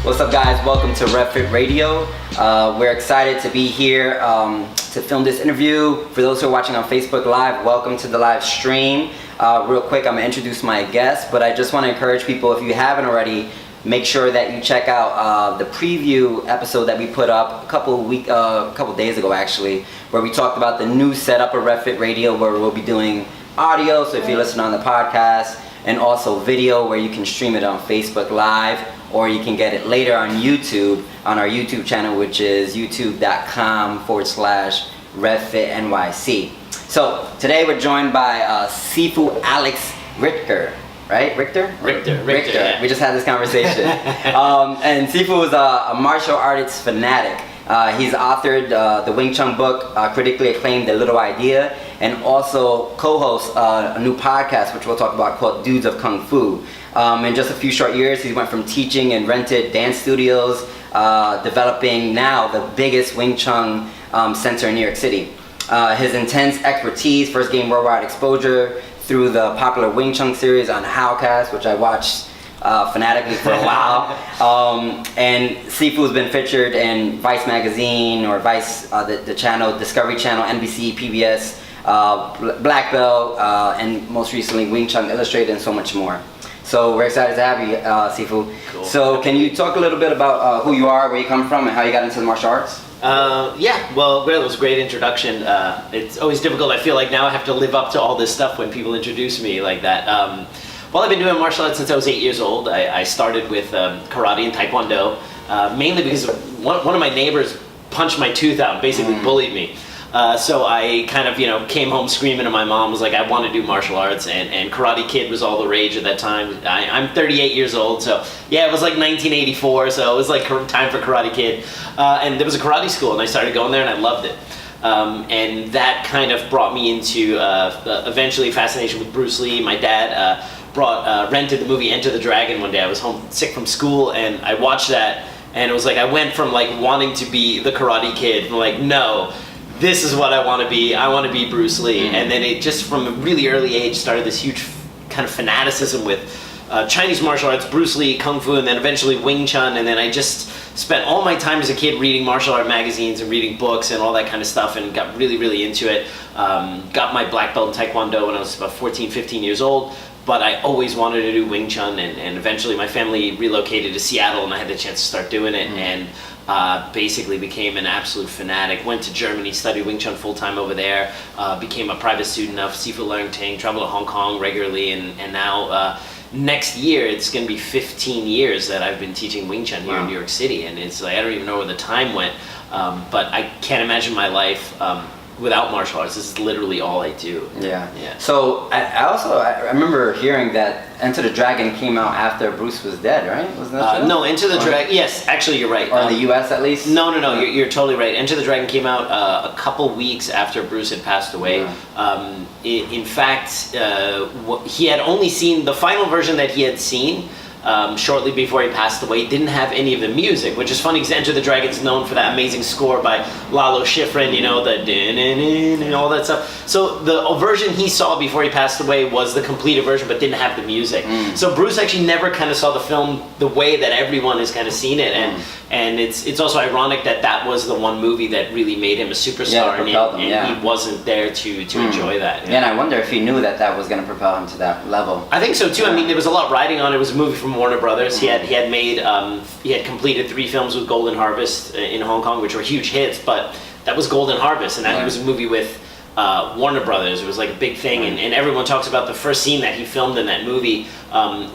What's up, guys? Welcome to RevFit Radio. We're excited to be here to film this interview. For those who are watching on Facebook Live, welcome to the live stream. Real quick, I'm gonna introduce my guest, but I just want to encourage people, if you haven't already, make sure that you check out the preview episode that we put up a couple days ago, actually, where we talked about the new setup of RevFit Radio, where we'll be doing audio, so if you listen on the podcast, and also video, where you can stream it on Facebook Live, or you can get it later on YouTube, on our YouTube channel, which is youtube.com/RevFitNYC. So today we're joined by Sifu Alex Richter, right? Richter. Yeah. We just had this conversation. And Sifu is a martial arts fanatic. He's authored the Wing Chun book, critically acclaimed, The Little Idea, and also co-hosts a new podcast, which we'll talk about, called Dudes of Kung Fu. In just a few short years, he went from teaching in rented dance studios, developing now the biggest Wing Chun center in New York City. His intense expertise first gained worldwide exposure through the popular Wing Chun series on Howcast, which I watched fanatically for a while. And Sifu has been featured in Vice Magazine, or Vice, the channel, Discovery Channel, NBC, PBS, Black Belt, and most recently Chun Illustrated, and so much more. So we're excited to have you, Sifu. Cool. So can you talk a little bit about who you are, where you come from, and how you got into the martial arts? Yeah, well, it was a great introduction. It's always difficult. I feel like now I have to live up to all this stuff when people introduce me like that. Well, I've been doing martial arts since I was 8 years old. I started with karate and taekwondo, mainly because one of my neighbors punched my tooth out and basically bullied me. So I kind of, came home screaming, and my mom was like, I want to do martial arts, and Karate Kid was all the rage at that time. I'm 38 years old, so yeah, it was like 1984, so it was like time for Karate Kid. And there was a karate school, and I started going there, and I loved it. And that kind of brought me into eventually fascination with Bruce Lee. My dad rented the movie Enter the Dragon one day. I was home sick from school, and I watched that, and it was like I went from like wanting to be the Karate Kid, from like, no, this is what I want to be. I want to be Bruce Lee. And then it just from a really early age started this huge kind of fanaticism with Chinese martial arts, Bruce Lee, Kung Fu, and then eventually Wing Chun. And then I just spent all my time as a kid reading martial art magazines and reading books and all that kind of stuff, and got really, really into it. Got my black belt in Taekwondo when I was about 14, 15 years old. But I always wanted to do Wing Chun, and eventually my family relocated to Seattle, and I had the chance to start doing it, and basically became an absolute fanatic. Went to Germany, studied Wing Chun full-time over there, became a private student of Sifu Learning Ting, traveled to Hong Kong regularly, and now next year it's going to be 15 years that I've been teaching Wing Chun here in New York City, and it's like I don't even know where the time went, but I can't imagine my life without martial arts. This is literally all I do. Yeah. So I remember hearing that Enter the Dragon came out after Bruce was dead, right? Wasn't that true? No, Enter the Dragon. Yes, actually, you're right. Or in the U.S. at least. No. You're totally right. Enter the Dragon came out a couple weeks after Bruce had passed away. Yeah. In fact, he had only seen the final version that he had seen. Shortly before he passed away, didn't have any of the music, which is funny because Enter the Dragon's known for that amazing score by Lalo Schifrin, the din and all that stuff. So the version he saw before he passed away was the completed version, but didn't have the music. So Bruce actually never kind of saw the film the way that everyone has kind of seen it, and it's also ironic that was the one movie that really made him a superstar, and he wasn't there to enjoy that. Yeah, and I wonder if he knew that was going to propel him to that level. I think so too. I mean, there was a lot riding on it. It was a movie from Warner Brothers. He had completed 3 films with Golden Harvest in Hong Kong, which were huge hits, but that was Golden Harvest, and that was a movie with Warner Brothers. It was like a big thing, and everyone talks about the first scene that he filmed in that movie,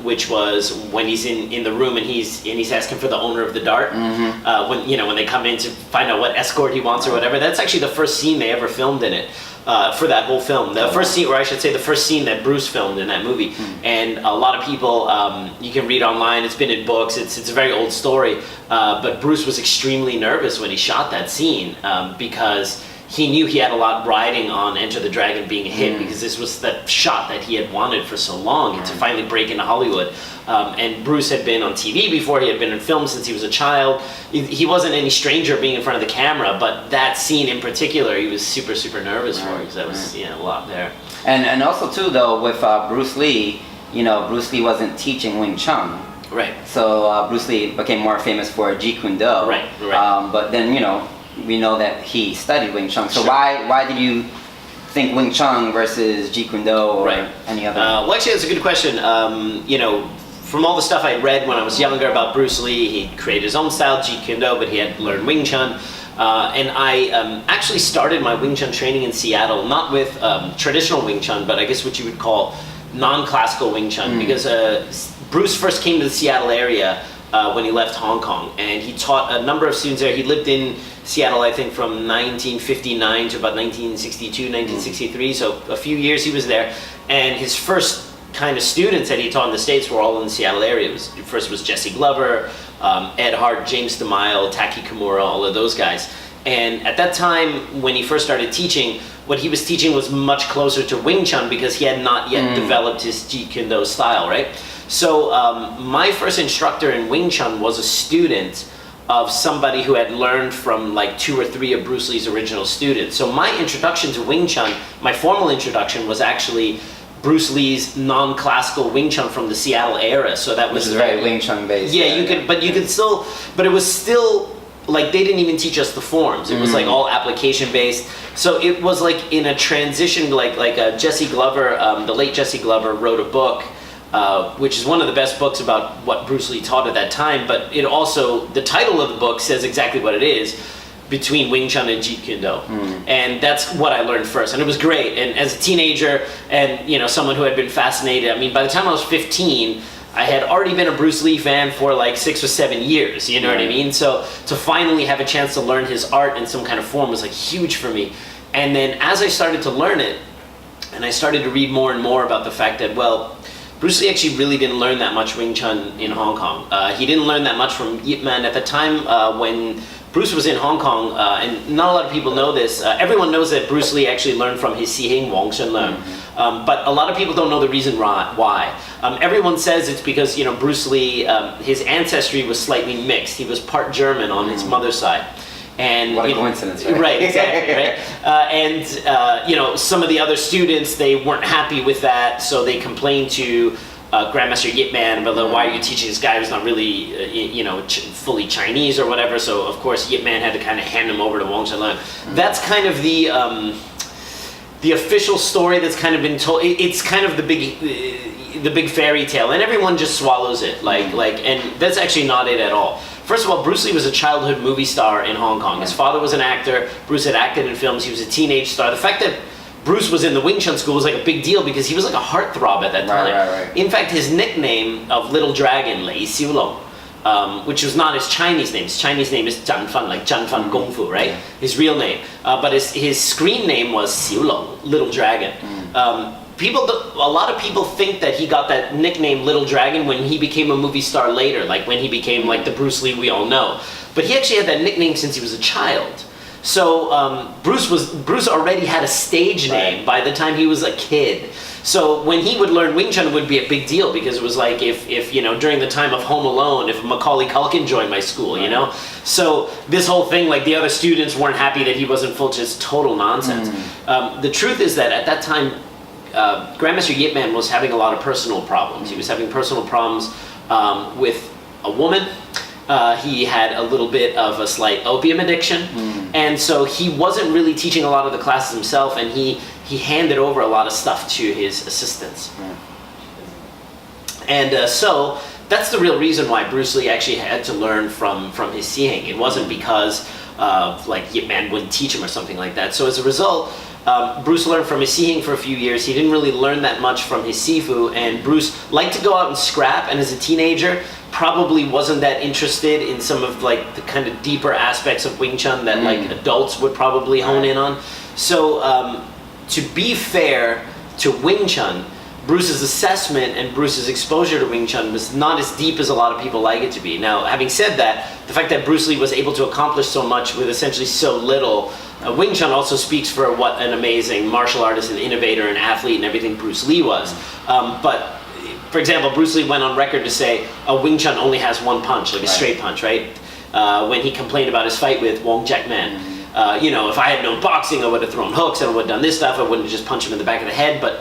which was when he's in the room and he's asking for the owner of the dart. When they come in to find out what escort he wants or whatever. That's actually the first scene they ever filmed in it. For that whole film. The first scene, or I should say the first scene that Bruce filmed in that movie. And a lot of people, you can read online, it's been in books, it's a very old story, but Bruce was extremely nervous when he shot that scene because he knew he had a lot riding on Enter the Dragon being a hit, because this was the shot that he had wanted for so long to finally break into Hollywood. And Bruce had been on TV before, he had been in film since he was a child. He wasn't any stranger being in front of the camera, but that scene in particular, he was super, super nervous for, because that was a lot there. And also too, though, with Bruce Lee, Bruce Lee wasn't teaching Wing Chun. Right. So Bruce Lee became more famous for Jeet Kune Do. Right. But then we know that he studied Wing Chun. So Sure. why did you think Wing Chun versus Jeet Kune Do or any other? Well, actually, that's a good question. From all the stuff I read when I was younger about Bruce Lee, he created his own style, Jeet Kune Do, but he had learned Wing Chun. And I actually started my Wing Chun training in Seattle, not with traditional Wing Chun, but I guess what you would call non-classical Wing Chun, because Bruce first came to the Seattle area when he left Hong Kong, and he taught a number of students there. He lived in Seattle, I think, from 1959 to about 1962, 1963, so a few years he was there. And his first kind of students that he taught in the States were all in the Seattle area. First was Jesse Glover, Ed Hart, James DeMille, Taki Kimura, all of those guys. And at that time, when he first started teaching, what he was teaching was much closer to Wing Chun because he had not yet developed his Jeet Kune Do style, right? So my first instructor in Wing Chun was a student of somebody who had learned from like 2 or 3 of Bruce Lee's original students. So my introduction to Wing Chun, my formal introduction, was actually Bruce Lee's non-classical Wing Chun from the Seattle era. So that was very Wing Chun based. Yeah, but it was still like they didn't even teach us the forms. It was like all application based. So it was like in a transition, like Jesse Glover, the late Jesse Glover wrote a book, which is one of the best books about what Bruce Lee taught at that time. But it also, the title of the book says exactly what it is. Between Wing Chun and Jeet Kune Do. And that's what I learned first, and it was great. And as a teenager and someone who had been fascinated, I mean, by the time I was 15, I had already been a Bruce Lee fan for like 6 or 7 years, you know what I mean? So to finally have a chance to learn his art in some kind of form was like huge for me. And then as I started to learn it, and I started to read more and more about the fact that, well, Bruce Lee actually really didn't learn that much Wing Chun in Hong Kong. He didn't learn that much from Yip Man at the time when Bruce was in Hong Kong, and not a lot of people know this. Everyone knows that Bruce Lee actually learned from his Sihing Wong Shen Leung, but a lot of people don't know the reason why. Everyone says it's because Bruce Lee, his ancestry was slightly mixed. He was part German on his mother's side. And what a coincidence, right? Right, exactly, right? Some of the other students, they weren't happy with that, so they complained to Grandmaster Yip Man about why are you teaching this guy who's not really, fully Chinese or whatever. So of course Yip Man had to kind of hand him over to Wong Shen Leung. That's kind of the official story that's kind of been told. It's kind of the big fairy tale, and everyone just swallows it. And that's actually not it at all. First of all, Bruce Lee was a childhood movie star in Hong Kong. His father was an actor. Bruce had acted in films. He was a teenage star. The fact that Bruce was in the Wing Chun school was like a big deal because he was like a heartthrob at that time. Right. In fact, his nickname of Little Dragon, Lei Xiu Long, which was not his Chinese name. His Chinese name is Zhan Fan, like Zhan Fan Gong Fu, right? His real name. But his screen name was Xiu Long, Little Dragon. A lot of people think that he got that nickname Little Dragon when he became a movie star later, like when he became like the Bruce Lee we all know. But he actually had that nickname since he was a child. So Bruce already had a stage name by the time he was a kid. So when he would learn Wing Chun, it would be a big deal because it was like if during the time of Home Alone, if Macaulay Culkin joined my school, So this whole thing, like the other students weren't happy that he wasn't full, just total nonsense. The truth is that at that time, Grandmaster Yip Man was having a lot of personal problems. He was having personal problems with a woman. He had a little bit of a slight opium addiction, and so he wasn't really teaching a lot of the classes himself, and he handed over a lot of stuff to his assistants. And so that's the real reason why Bruce Lee actually had to learn from his Sihing. It wasn't because like Yip Man wouldn't teach him or something like that. So as a result, Bruce learned from his Sihing for a few years. He didn't really learn that much from his Sifu, and Bruce liked to go out and scrap, and as a teenager probably wasn't that interested in some of like the kind of deeper aspects of Wing Chun that like adults would probably hone in on. So to be fair to Wing Chun, Bruce's assessment and Bruce's exposure to Wing Chun was not as deep as a lot of people like it to be. Now, having said that, the fact that Bruce Lee was able to accomplish so much with essentially so little, Wing Chun also speaks for what an amazing martial artist and innovator and athlete and everything Bruce Lee was. But for example, Bruce Lee went on record to say, Wing Chun only has one punch, like a straight punch, right? When he complained about his fight with Wong Jack Man. If I had known boxing, I would have thrown hooks, I would have done this stuff, I wouldn't have just punched him in the back of the head, but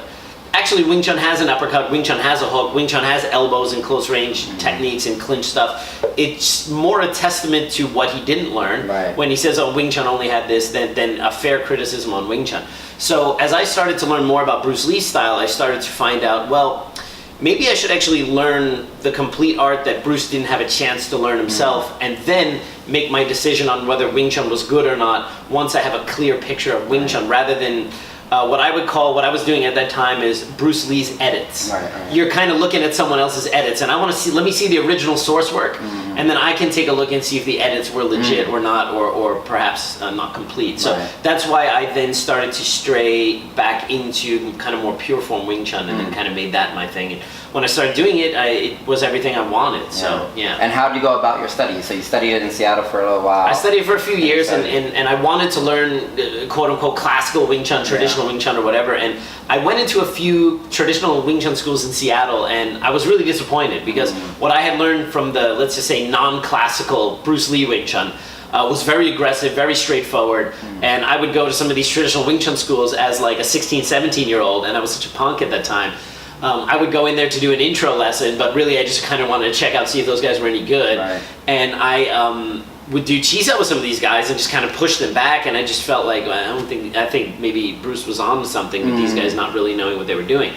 actually Wing Chun has an uppercut, Wing Chun has a hook, Wing Chun has elbows and close range techniques and clinch stuff. It's more a testament to what he didn't learn when he says, oh, Wing Chun only had this, than a fair criticism on Wing Chun. So as I started to learn more about Bruce Lee's style, I started to find out, well, maybe I should actually learn the complete art that Bruce didn't have a chance to learn himself, and then make my decision on whether Wing Chun was good or not once I have a clear picture of Wing Chun, rather than what I would call, what I was doing at that time is Bruce Lee's edits. You're kind of looking at someone else's edits, and I want to see, let me see the original source work, and then I can take a look and see if the edits were legit or not, or perhaps not complete. So that's why I then started to stray back into kind of more pure form Wing Chun, and then kind of made that my thing. And when I started doing it, it was everything I wanted. So yeah. And how did you go about your studies? So you studied it in Seattle for a little while. I studied for a few years, and I wanted to learn quote unquote classical Wing Chun, traditional Wing Chun or whatever, and I went into a few traditional Wing Chun schools in Seattle, and I was really disappointed because what I had learned from the, let's just say, non-classical Bruce Lee Wing Chun was very aggressive, very straightforward, and I would go to some of these traditional Wing Chun schools as like a 16, 17-year-old, and I was such a punk at that time. I would go in there to do an intro lesson, but really I just kind of wanted to check out, see if those guys were any good, and I would do cheese out with some of these guys and just kind of push them back, and I just felt like, well, I think maybe Bruce was on to something with these guys not really knowing what they were doing.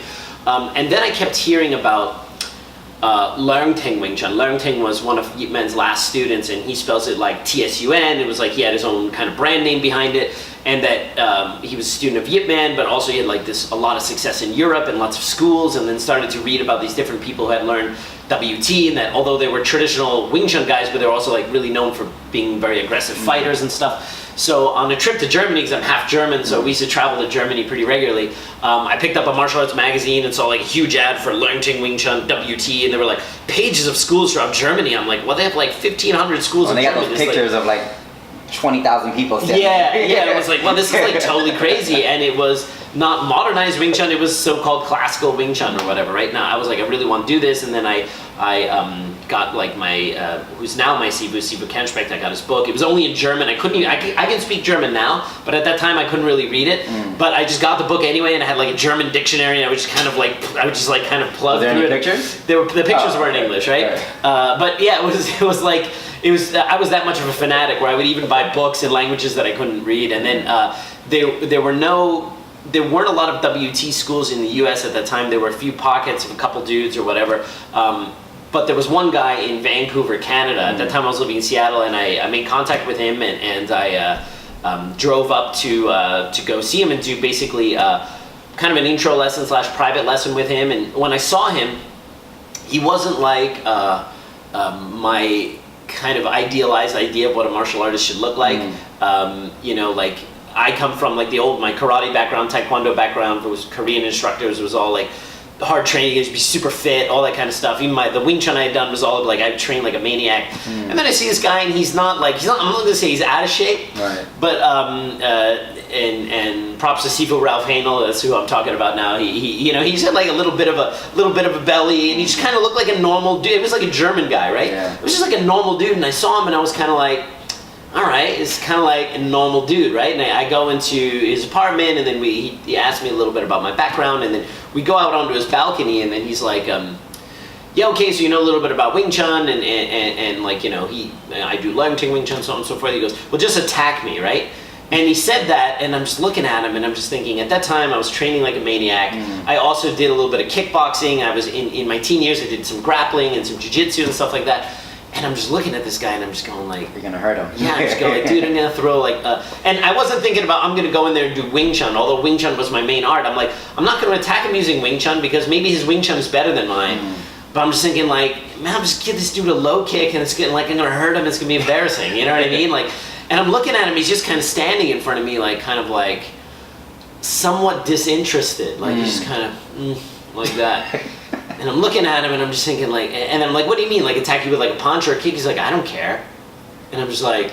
And then I kept hearing about Leung Ting Wing Chun. Leung Ting was one of Yip Man's last students, and he spells it like T-S-U-N. It was like he had his own kind of brand name behind it, and that he was a student of Yip Man, but also he had like a lot of success in Europe and lots of schools, and then started to read about these different people who had learned WT, and that although they were traditional Wing Chun guys, but they were also like really known for being very aggressive fighters and stuff. So on a trip to Germany, because I'm half German, so we used to travel to Germany pretty regularly, I picked up a martial arts magazine and saw like a huge ad for Leung Ting Wing Chun WT, and there were like pages of schools throughout Germany. I'm like, well, they have like 1,500 schools in Germany. Germany. They got those pictures of like 20,000 people standing it was like, well, this is like totally crazy, and it was not modernized Wing Chun, it was so-called classical Wing Chun or whatever. Right now, I was like, I really want to do this, and then I got like my, who's now my Sifu Kensprecht, I got his book. It was only in German. I couldn't even, I can speak German now, but at that time I couldn't really read it. But I just got the book anyway, and I had like a German dictionary, and I would just kind of plug through it. Were there any pictures? The pictures were in English, right? But yeah, it was like, I was that much of a fanatic where I would even buy books in languages that I couldn't read, and then there weren't a lot of WT schools in the US at that time. There were a few pockets of a couple dudes or whatever. But there was one guy in Vancouver, Canada. At that time I was living in Seattle, and I made contact with him, and I drove up to go see him and do basically kind of an intro lesson / private lesson with him. And when I saw him, he wasn't like my kind of idealized idea of what a martial artist should look like. You know, like I come from like my karate background, taekwondo background. It was Korean instructors. It was all like hard training, you had to be super fit, all that kind of stuff. Even the Wing Chun I had done was all like I trained like a maniac. And then I see this guy, and I'm not gonna say he's out of shape, but and props to Sifu Ralph Hanel, that's who I'm talking about now. He you know, he's had like a little bit of a belly, and he just kind of looked like a normal dude. It was like a German guy, right? It was just like a normal dude, and I saw him, and I was kind of like, all right, it's kind of like a normal dude, right? And I go into his apartment, and then he asked me a little bit about my background, and then we go out onto his balcony, and then he's like, yeah, okay, so you know a little bit about Wing Chun, and like, you know, I do Leung Ting Wing Chun, so on and so forth. He goes, well, just attack me, right? And he said that, and I'm just looking at him, and I'm just thinking, at that time, I was training like a maniac. I also did a little bit of kickboxing. I was, in my teen years, I did some grappling and some jiu-jitsu and stuff like that. And I'm just looking at this guy, and I'm just going like, you're gonna hurt him. Yeah, I'm just going like, dude, I'm gonna throw like, and I wasn't thinking about, I'm gonna go in there and do Wing Chun, although Wing Chun was my main art. I'm like, I'm not gonna attack him using Wing Chun, because maybe his Wing Chun is better than mine. But I'm just thinking like, man, I'm just give this dude a low kick, and it's getting like, I'm gonna hurt him, it's gonna be embarrassing, you know what I mean? Like, and I'm looking at him, he's just kind of standing in front of me, like, kind of like, somewhat disinterested, like, he's just kind of, like that. And I'm looking at him, and I'm just thinking like, and I'm like, what do you mean, like attack you with like a punch or a kick? He's like, I don't care. And I'm just like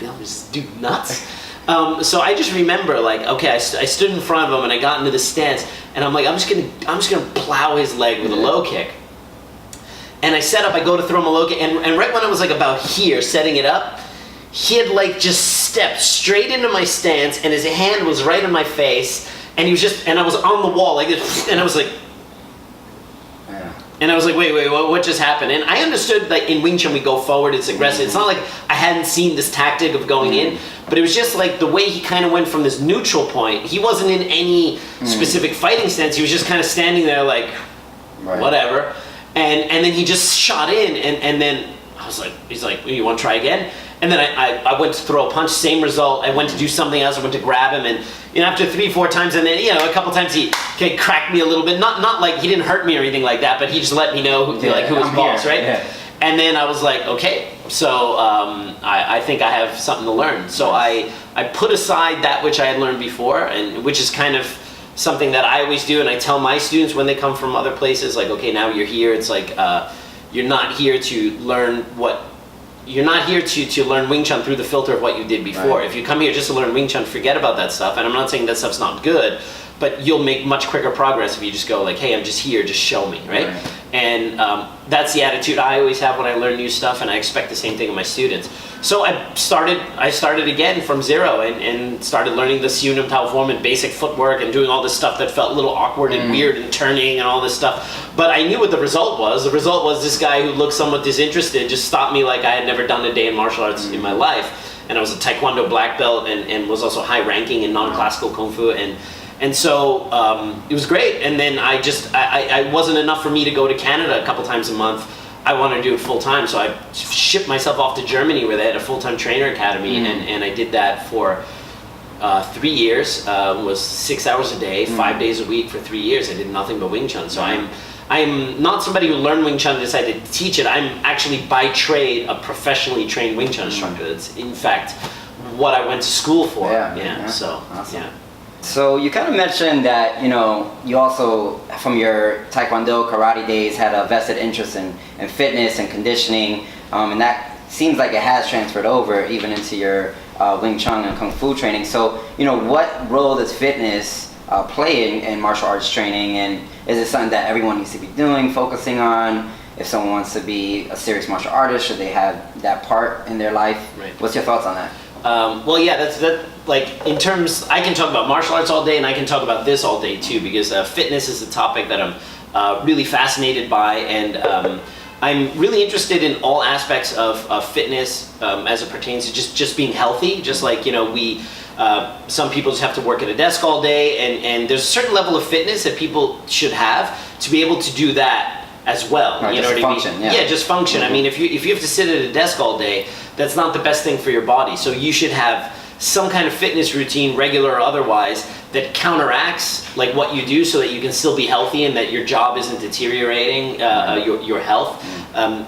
I'm just dude nuts. So I just remember like, okay, I stood in front of him, and I got into the stance, and I'm like, I'm just gonna plow his leg with a low kick. And I set up, I go to throw him a low kick, and right when I was like about here, setting it up, he had like just stepped straight into my stance, and his hand was right in my face. and he was just, and I was on the wall like this, and I was like, and I was like, wait, what just happened? And I understood that in Wing Chun we go forward, it's aggressive. It's not like I hadn't seen this tactic of going in, but it was just like the way he kind of went from this neutral point. He wasn't in any specific fighting stance. He was just kind of standing there like, whatever. And then he just shot in, and then I was like, he's like, you want to try again? And then I went to throw a punch, same result. I went to do something else. I went to grab him, and after 3-4 times, and then a couple times he cracked me a little bit. Not like he didn't hurt me or anything like that, but he just let me know who was boss, right? Yeah. And then I was like, okay, so I think I have something to learn. So I put aside that which I had learned before, and which is kind of something that I always do, and I tell my students when they come from other places, like, okay, now you're here. It's like you're not here to learn You're not here to learn Wing Chun through the filter of what you did before. If you come here just to learn Wing Chun, forget about that stuff. And I'm not saying that stuff's not good, but you'll make much quicker progress if you just go like, hey, I'm just here, just show me, right? And that's the attitude I always have when I learn new stuff, and I expect the same thing of my students. So I started again from zero and started learning the Siu Tao form and basic footwork and doing all this stuff that felt a little awkward and weird and turning and all this stuff. But I knew what the result was. The result was this guy who looked somewhat disinterested just stopped me like I had never done a day in martial arts in my life. And I was a Taekwondo black belt and was also high ranking in non-classical Kung Fu. And so it was great. And then I wasn't enough for me to go to Canada a couple times a month. I wanted to do it full time, so I shipped myself off to Germany where they had a full-time trainer academy, and I did that for 3 years. Was 6 hours a day, 5 days a week for 3 years. I did nothing but Wing Chun. So I'm not somebody who learned Wing Chun and decided to teach it. I'm actually by trade a professionally trained Wing Chun instructor. That's in fact what I went to school for. So awesome. So you kind of mentioned that, you also, from your Taekwondo, karate days, had a vested interest in fitness and conditioning, and that seems like it has transferred over even into your Wing Chun and Kung Fu training. So, what role does fitness play in martial arts training, and is it something that everyone needs to be doing, focusing on? If someone wants to be a serious martial artist, should they have that part in their life? What's your thoughts on that? Well, yeah, like in terms, I can talk about martial arts all day, and I can talk about this all day too, because fitness is a topic that I'm really fascinated by, and I'm really interested in all aspects of fitness as it pertains to just being healthy. Just like some people just have to work at a desk all day, and there's a certain level of fitness that people should have to be able to do that as well. Right, you know what function, I mean? Yeah, just function. I mean, if you have to sit at a desk all day, that's not the best thing for your body. So you should have some kind of fitness routine, regular or otherwise, that counteracts like what you do, so that you can still be healthy and that your job isn't deteriorating your health.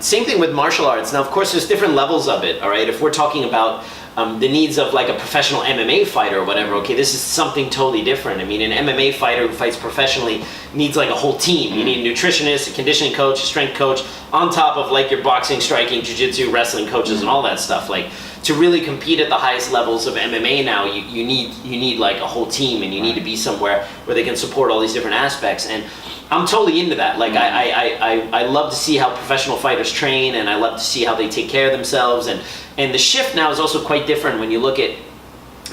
Same thing with martial arts. Now, of course, there's different levels of it. All right, if we're talking about the needs of like a professional MMA fighter or whatever, okay, this is something totally different. I mean, an MMA fighter who fights professionally needs like a whole team. You need a nutritionist, a conditioning coach, a strength coach, on top of like your boxing, striking, jiu-jitsu, wrestling coaches and all that stuff. Like, to really compete at the highest levels of MMA now, you need like a whole team, and you need to be somewhere where they can support all these different aspects. And I'm totally into that. Like I love to see how professional fighters train, and I love to see how they take care of themselves. And the shift now is also quite different when you look at,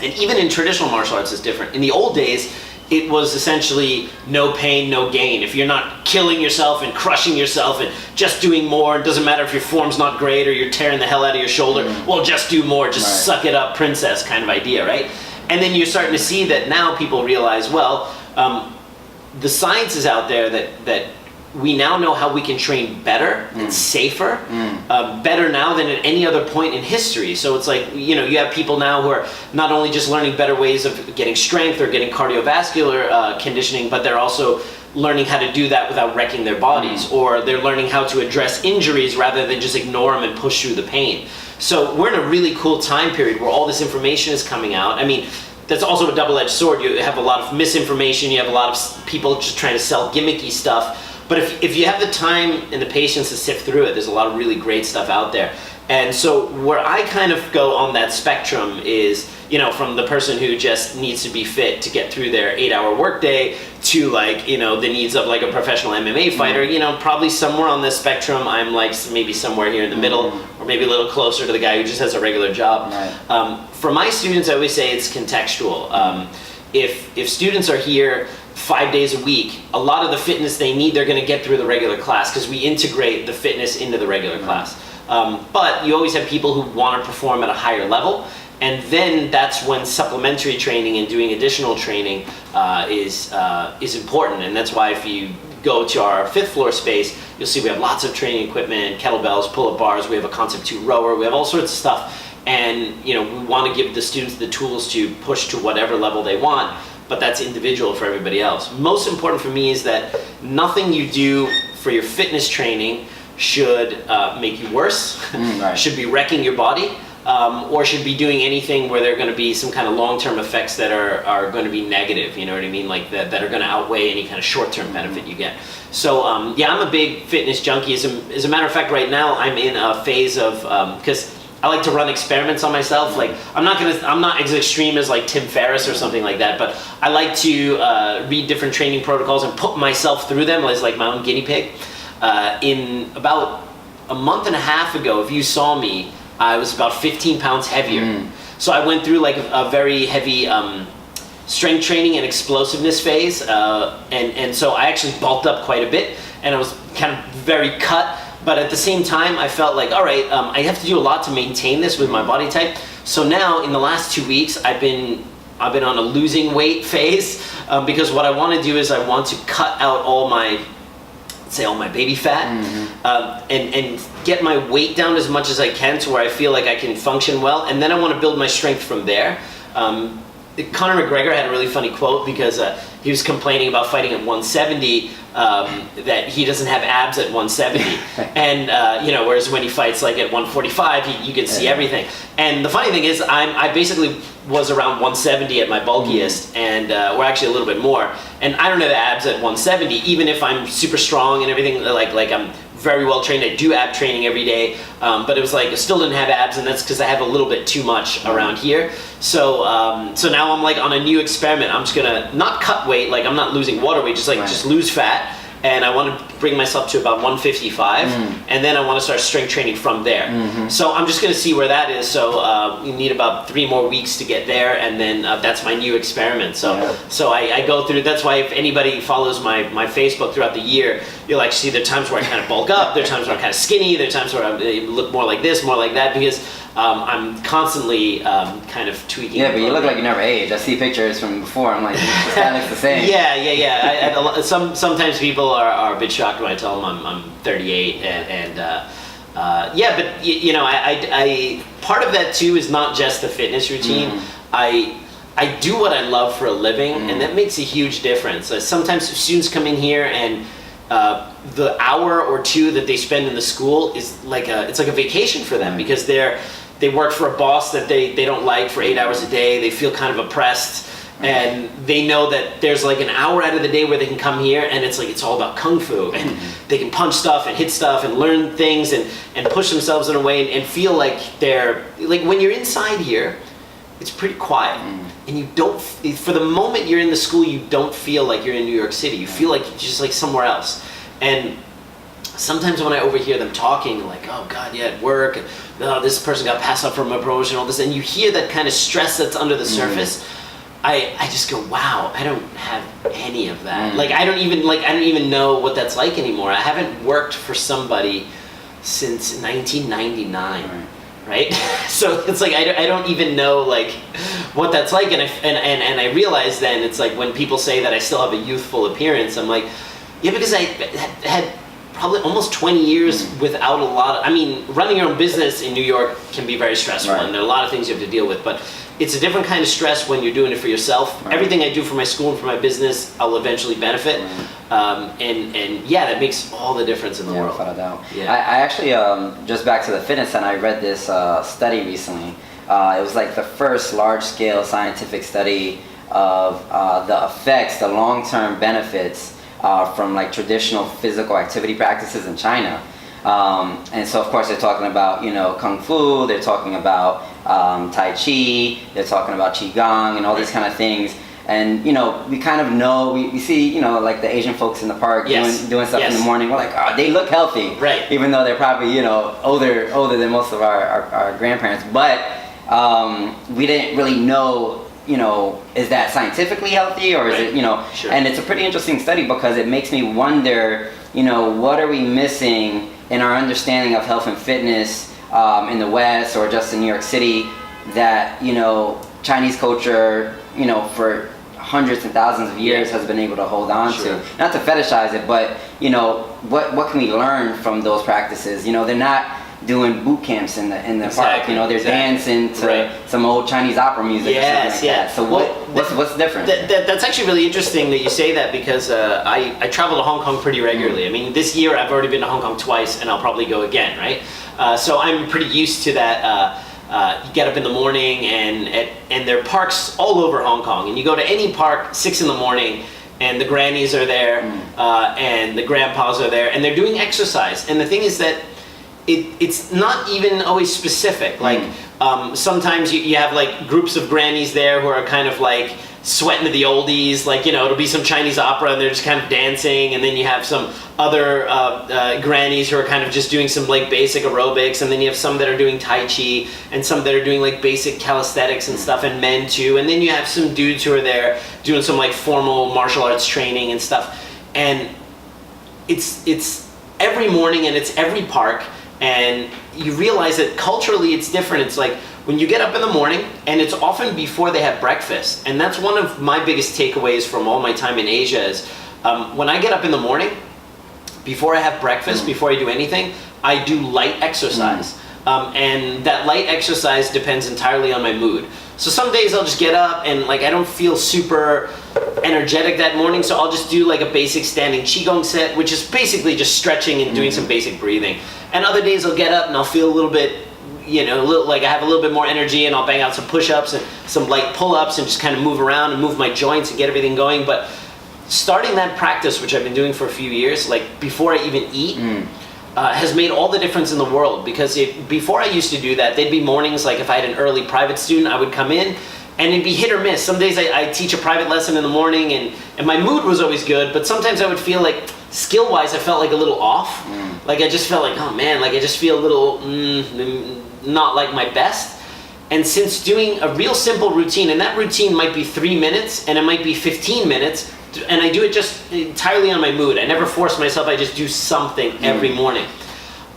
and even in traditional martial arts is different. In the old days, it was essentially no pain, no gain. If you're not killing yourself and crushing yourself and just doing more, it doesn't matter if your form's not great or you're tearing the hell out of your shoulder, well, just do more, just suck it up, princess kind of idea, right? And then you're starting to see that now people realize, well, the science is out there that we now know how we can train better and safer, better now than at any other point in history. So it's like, you have people now who are not only just learning better ways of getting strength or getting cardiovascular conditioning, but they're also learning how to do that without wrecking their bodies, or they're learning how to address injuries rather than just ignore them and push through the pain. So we're in a really cool time period where all this information is coming out. I mean, that's also a double-edged sword. You have a lot of misinformation, you have a lot of people just trying to sell gimmicky stuff. But if you have the time and the patience to sift through it, there's a lot of really great stuff out there. And so where I kind of go on that spectrum is, from the person who just needs to be fit to get through their 8-hour workday to like, the needs of like a professional MMA fighter, probably somewhere on this spectrum, I'm like maybe somewhere here in the middle, or maybe a little closer to the guy who just has a regular job. For my students, I always say it's contextual. if students are here 5 days a week, a lot of the fitness they need, they're going to get through the regular class because we integrate the fitness into the regular class. But you always have people who want to perform at a higher level, and then that's when supplementary training and doing additional training is important. And that's why if you go to our 5th floor space, you'll see we have lots of training equipment, kettlebells, pull-up bars, we have a Concept 2 rower, we have all sorts of stuff. And we want to give the students the tools to push to whatever level they want, but that's individual for everybody else. Most important for me is that nothing you do for your fitness training should make you worse, right. should be wrecking your body, or should be doing anything where there are going to be some kind of long-term effects that are going to be negative, you know what I mean? Like that are going to outweigh any kind of short-term benefit you get. So yeah, I'm a big fitness junkie. As a matter of fact, right now I'm in a phase of, because I like to run experiments on myself. Like I'm not as extreme as like Tim Ferriss or something like that, but I like to read different training protocols and put myself through them as like my own guinea pig. In about a month and a half ago, if you saw me, I was about 15 pounds heavier. So I went through like a very heavy strength training and explosiveness phase, and so I actually bulked up quite a bit, and I was kind of very cut. But at the same time, I felt like, all right, I have to do a lot to maintain this with my body type. So now, in the last 2 weeks, I've been on a losing weight phase because what I want to do is I want to cut out all my baby fat and get my weight down as much as I can to where I feel like I can function well, and then I want to build my strength from there. Conor McGregor had a really funny quote because he was complaining about fighting at 170, that he doesn't have abs at 170, and whereas when he fights like at 145, you can see everything. And the funny thing is, I basically was around 170 at my bulkiest, and or actually a little bit more. And I don't have abs at 170, even if I'm super strong and everything. Like I'm very well trained. I do ab training every day, but it was like I still didn't have abs, and that's because I have a little bit too much around here. So now I'm like on a new experiment. I'm just gonna not cut weight, like I'm not losing water weight, just lose fat. And I want to bring myself to about 155, and then I want to start strength training from there. So I'm just going to see where that is. So you need about 3 more weeks to get there, and then that's my new experiment. So I go through. That's why if anybody follows my Facebook throughout the year, you'll like see there are times where I kind of bulk up, there are times where I'm kind of skinny, there are times where I look more like this, more like that, because I'm constantly kind of tweaking. Yeah, but you look like you never aged. I see pictures from before. I'm like, this guy looks the same. Yeah. Sometimes people are a bit shocked when I tell them I'm 38, but I part of that too is not just the fitness routine. I do what I love for a living, and that makes a huge difference. Sometimes students come in here and the hour or two that they spend in the school is it's like a vacation for them, because they work for a boss that they don't like for 8 hours a day. They feel kind of oppressed, and they know that there's like an hour out of the day where they can come here, and it's all about kung fu, and they can punch stuff and hit stuff and learn things and push themselves in a way and feel like they're like, when you're inside here, it's pretty quiet, and you don't, for the moment you're in the school, you don't feel like you're in New York City. You feel like you're just like somewhere else. And sometimes when I overhear them talking, like, oh God, yeah, at work, and oh, this person got passed up from a promotion, all this, and you hear that kind of stress that's under the surface, I just go, wow, I don't have any of that. Like I don't even know what that's like anymore. I haven't worked for somebody since 1999. Right? So it's like I don't even know like what that's like, and I realize then it's like when people say that I still have a youthful appearance, I'm like, yeah, because I had probably almost 20 years without a lot of, I mean, running your own business in New York can be very stressful, and there are a lot of things you have to deal with, but it's a different kind of stress when you're doing it for yourself. Everything I do for my school and for my business, I'll eventually benefit. And yeah, that makes all the difference in the world. Without a doubt. Yeah. I actually, just back to the fitness, and I read this study recently. It was like the first large-scale scientific study of the effects, the long-term benefits from like traditional physical activity practices in China. And so of course they're talking about, Kung Fu, they're talking about Tai Chi, they're talking about Qigong and all these kind of things. And, we kind of know, we see, like the Asian folks in the park doing stuff in the morning. We're like, oh, they look healthy. Right. Even though they're probably, older than most of our grandparents. But we didn't really know is that scientifically healthy, or is it, Sure. and it's a pretty interesting study because it makes me wonder, what are we missing in our understanding of health and fitness in the West or just in New York City that, Chinese culture, for hundreds and thousands of years has been able to hold on to. Not to fetishize it, but, what can we learn from those practices? They're not doing boot camps in the park. They're dancing to some old Chinese opera music or something like that. So what's different? That's actually really interesting that you say that, because I travel to Hong Kong pretty regularly. I mean, this year I've already been to Hong Kong twice, and I'll probably go again, right? So I'm pretty used to that. You get up in the morning, and there are parks all over Hong Kong, and you go to any park 6 in the morning, and the grannies are there, and the grandpas are there, and they're doing exercise. And the thing is that it's not even always specific. Like sometimes you have like groups of grannies there who are kind of like sweating to the oldies, like it'll be some Chinese opera and they're just kind of dancing, and then you have some other grannies who are kind of just doing some like basic aerobics, and then you have some that are doing Tai Chi, and some that are doing like basic calisthenics and stuff, and men too, and then you have some dudes who are there doing some like formal martial arts training and stuff. And it's every morning, and it's every park, and you realize that culturally it's different. It's like when you get up in the morning, and it's often before they have breakfast. And that's one of my biggest takeaways from all my time in Asia is when I get up in the morning, before I have breakfast, before I do anything, I do light exercise. And that light exercise depends entirely on my mood. So some days I'll just get up and like I don't feel super energetic that morning, so I'll just do like a basic standing Qigong set, which is basically just stretching and doing some basic breathing. And other days I'll get up and I'll feel a little bit, like I have a little bit more energy, and I'll bang out some push-ups and some light pull-ups and just kind of move around and move my joints and get everything going. But starting that practice, which I've been doing for a few years, like before I even eat, has made all the difference in the world. Because before I used to do that, they'd be mornings, like if I had an early private student, I would come in and it'd be hit or miss. Some days I teach a private lesson in the morning and my mood was always good, but sometimes I would feel like skill-wise I felt like a little off. Like I just felt like, oh man, like I just feel a little not like my best. And since doing a real simple routine, and that routine might be 3 minutes and it might be 15 minutes, and I do it just entirely on my mood. I never force myself, I just do something every morning.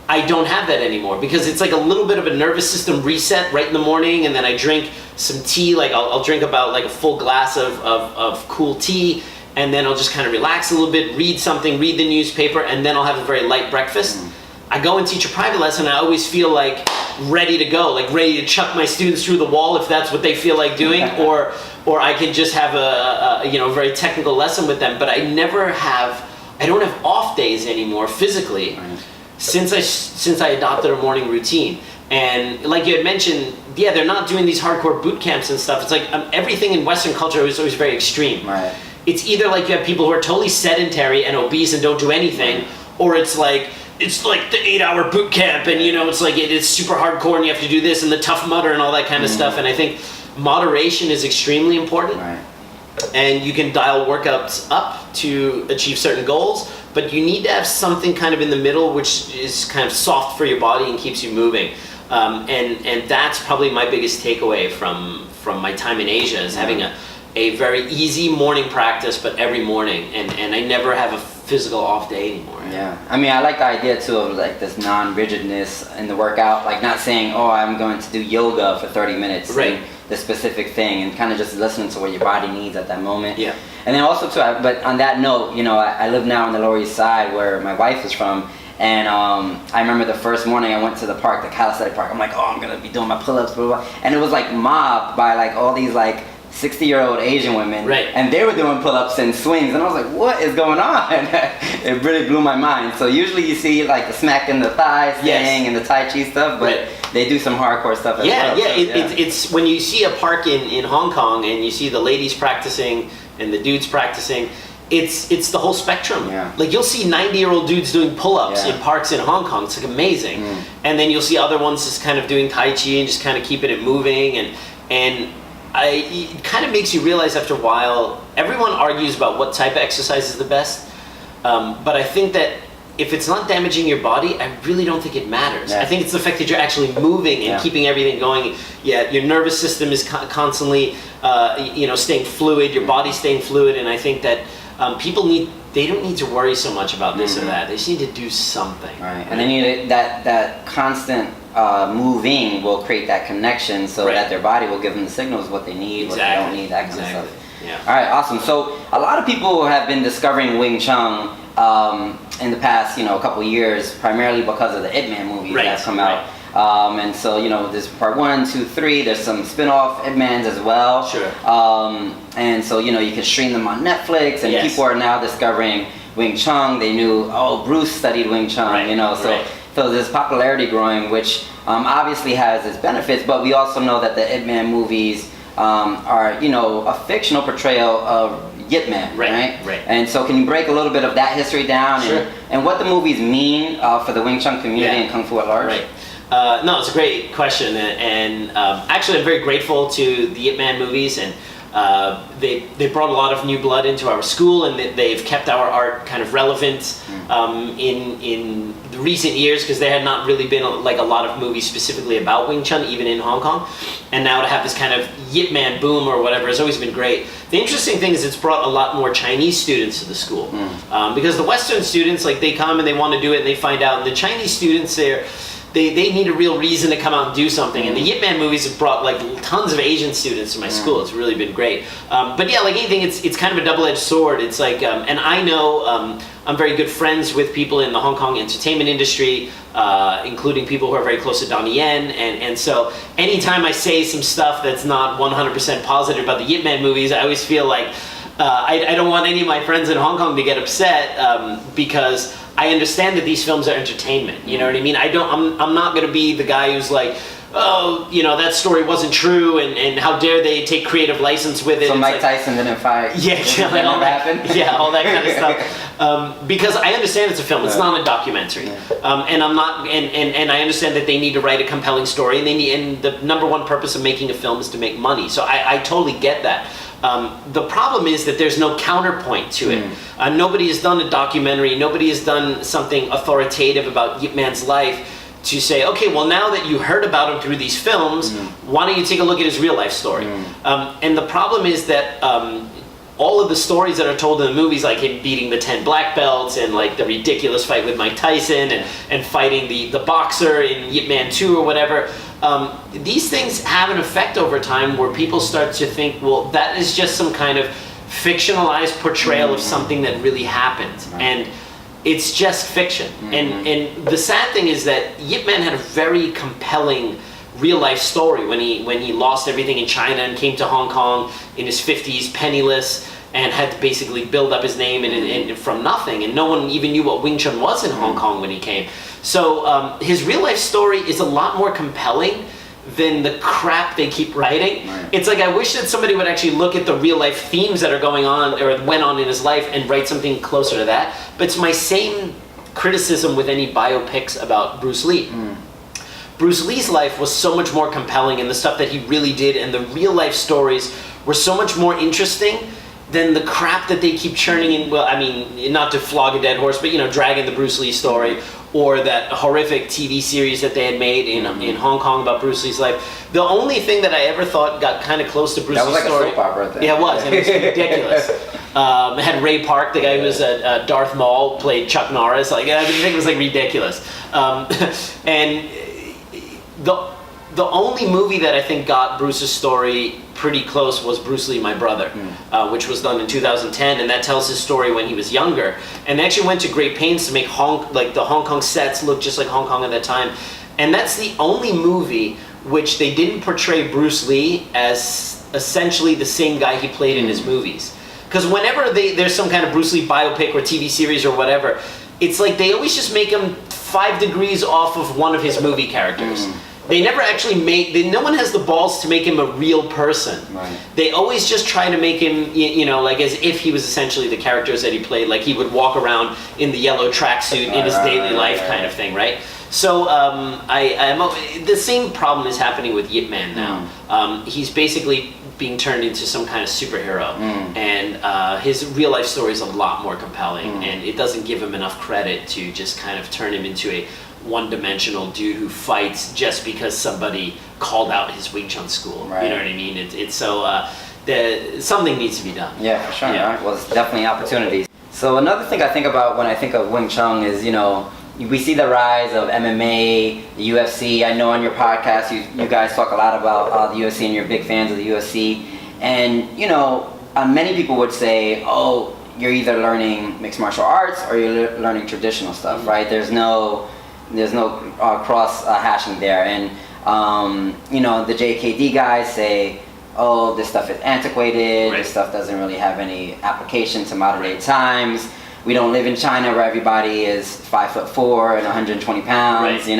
I don't have that anymore, because it's like a little bit of a nervous system reset right in the morning, and then I drink some tea, like I'll drink about like a full glass of cool tea, and then I'll just kind of relax a little bit, read something, read the newspaper, and then I'll have a very light breakfast. I go and teach a private lesson, I always feel like ready to go, like ready to chuck my students through the wall if that's what they feel like doing, or I can just have a very technical lesson with them. But I don't have off days anymore physically since I adopted a morning routine. And like you had mentioned, they're not doing these hardcore boot camps and stuff. It's like everything in Western culture is always very extreme. Right. It's either like you have people who are totally sedentary and obese and don't do anything, or it's like the 8-hour boot camp, and it's like it's super hardcore and you have to do this and the Tough Mudder and all that kind of stuff. And I think moderation is extremely important. Right. And you can dial workouts up to achieve certain goals, but you need to have something kind of in the middle which is kind of soft for your body and keeps you moving. And that's probably my biggest takeaway from my time in Asia, is having a very easy morning practice, but every morning, and I never have a physical off day anymore. Yeah, I mean, I like the idea too of like this non-rigidness in the workout, like not saying, oh, I'm going to do yoga for 30 minutes, right? The specific thing, and kind of just listening to what your body needs at that moment. Yeah. And then also too, but on that note, I live now on the Lower East Side where my wife is from, and I remember the first morning I went to the park, the calisthenic park. I'm like, oh, I'm gonna be doing my pull-ups, blah, blah, blah. And it was like mobbed by like all these like 60-year-old Asian women, right? And they were doing pull-ups and swings, and I was like, what is going on? It really blew my mind. So usually you see like the smack in the thighs thing and the Tai Chi stuff, but they do some hardcore stuff as well. It's when you see a park in Hong Kong and you see the ladies practicing and the dudes practicing, it's the whole spectrum. Yeah. Like you'll see 90-year-old dudes doing pull-ups in parks in Hong Kong. It's like amazing. And then you'll see other ones just kind of doing Tai Chi and just kind of keeping it moving, and it kind of makes you realize after a while, everyone argues about what type of exercise is the best, but I think that if it's not damaging your body, I really don't think it matters. Yeah. I think it's the fact that you're actually moving and keeping everything going. Yeah, your nervous system is constantly, staying fluid. Your body's staying fluid, and I think that they don't need to worry so much about this or that. They just need to do something. Right, and they need that constant moving will create that connection, so that their body will give them the signals what they need, what they don't need, that kind of stuff. Yeah. All right, awesome. So a lot of people have been discovering Wing Chun in the past, couple years, primarily because of the Ip Man movies that come out. And so, there's part 1, 2, 3. There's some spin-off Ip Mans as well. Sure. And so, you can stream them on Netflix, and people are now discovering Wing Chun. They knew, Bruce studied Wing Chun, So there's popularity growing, which obviously has its benefits, but we also know that the Ip Man movies are, a fictional portrayal of Yip Man, right? And so can you break a little bit of that history down and what the movies mean for the Wing Chun community and Kung Fu at large? No, it's a great question, and actually I'm very grateful to the Ip Man movies, and they brought a lot of new blood into our school, and they've kept our art kind of relevant in the recent years, because there had not really been a lot of movies specifically about Wing Chun, even in Hong Kong. And now to have this kind of Yip Man boom or whatever has always been great. The interesting thing is it's brought a lot more Chinese students to the school, because the Western students, they come and they want to do it and they find out, and the Chinese students they need a real reason to come out and do something. And the Yip Man movies have brought tons of Asian students to my school. It's really been great. But yeah, like anything, it's kind of a double-edged sword. It's and I know I'm very good friends with people in the Hong Kong entertainment industry, including people who are very close to Donnie Yen. And so anytime I say some stuff that's not 100% positive about the Yip Man movies, I always feel like I don't want any of my friends in Hong Kong to get upset, because I understand that these films are entertainment. You know what I mean? I'm not going to be the guy who's like, oh, that story wasn't true, and how dare they take creative license with it. So Mike Tyson didn't fight. That all that happened. Yeah, all that kind of stuff. Because I understand it's a film. It's not a documentary, and I'm not. And I understand that they need to write a compelling story, and the number one purpose of making a film is to make money. So I totally get that. The problem is that there's no counterpoint to it. Nobody has done a documentary, nobody has done something authoritative about Yip Man's life to say, okay, well, now that you heard about him through these films, why don't you take a look at his real life story? And the problem is that all of the stories that are told in the movies, like him beating the 10 black belts, and the ridiculous fight with Mike Tyson, and fighting the boxer in Yip Man 2 or whatever, these things have an effect over time where people start to think, well, that is just some kind of fictionalized portrayal of something that really happened, and it's just fiction. And the sad thing is that Yip Man had a very compelling real life story when he lost everything in China and came to Hong Kong in his 50s, penniless, and had to basically build up his name and from nothing, and no one even knew what Wing Chun was in Hong Kong when he came. So his real life story is a lot more compelling than the crap they keep writing. It's I wish that somebody would actually look at the real life themes that are going on or went on in his life and write something closer to that. But it's my same criticism with any biopics about Bruce Lee. Bruce Lee's life was so much more compelling, and the stuff that he really did and the real life stories were so much more interesting than the crap that they keep churning in. Well, I mean, not to flog a dead horse, but dragging the Bruce Lee story, or that horrific TV series that they had made in Hong Kong about Bruce Lee's life. The only thing that I ever thought got kind of close to Bruce Lee's story. That was like a soap opera thing. Yeah, it was. And it was ridiculous. It had Ray Park, the guy who was Darth Maul, played Chuck Norris. I think it was ridiculous. And the only movie that I think got Bruce's story pretty close was Bruce Lee, My Brother, which was done in 2010, and that tells his story when he was younger. And they actually went to great pains to make the Hong Kong sets look just like Hong Kong at that time. And that's the only movie which they didn't portray Bruce Lee as essentially the same guy he played in his movies. Because whenever there's some kind of Bruce Lee biopic or TV series or whatever, it's they always just make him 5 degrees off of one of his movie characters. They never actually no one has the balls to make him a real person. They always just try to make him, as if he was essentially the characters that he played, like he would walk around in the yellow tracksuit in his daily life kind of thing, right? So the same problem is happening with Yip Man now. He's basically being turned into some kind of superhero, and his real life story is a lot more compelling, and it doesn't give him enough credit to just kind of turn him into a one-dimensional dude who fights just because somebody called out his Wing Chun school. Right. You know what I mean? It's so something needs to be done. Yeah, for sure. Right? Well, it's definitely opportunities. So another thing I think about when I think of Wing Chun is, we see the rise of MMA, the UFC. I know on your podcast you guys talk a lot about the UFC and you're big fans of the UFC. And, many people would say, oh, you're either learning mixed martial arts or you're learning traditional stuff, right? There's no cross hashing there. And, the JKD guys say, oh, this stuff is antiquated, this stuff doesn't really have any application to modern day times. We don't live in China where everybody is 5'4" and 120 pounds, We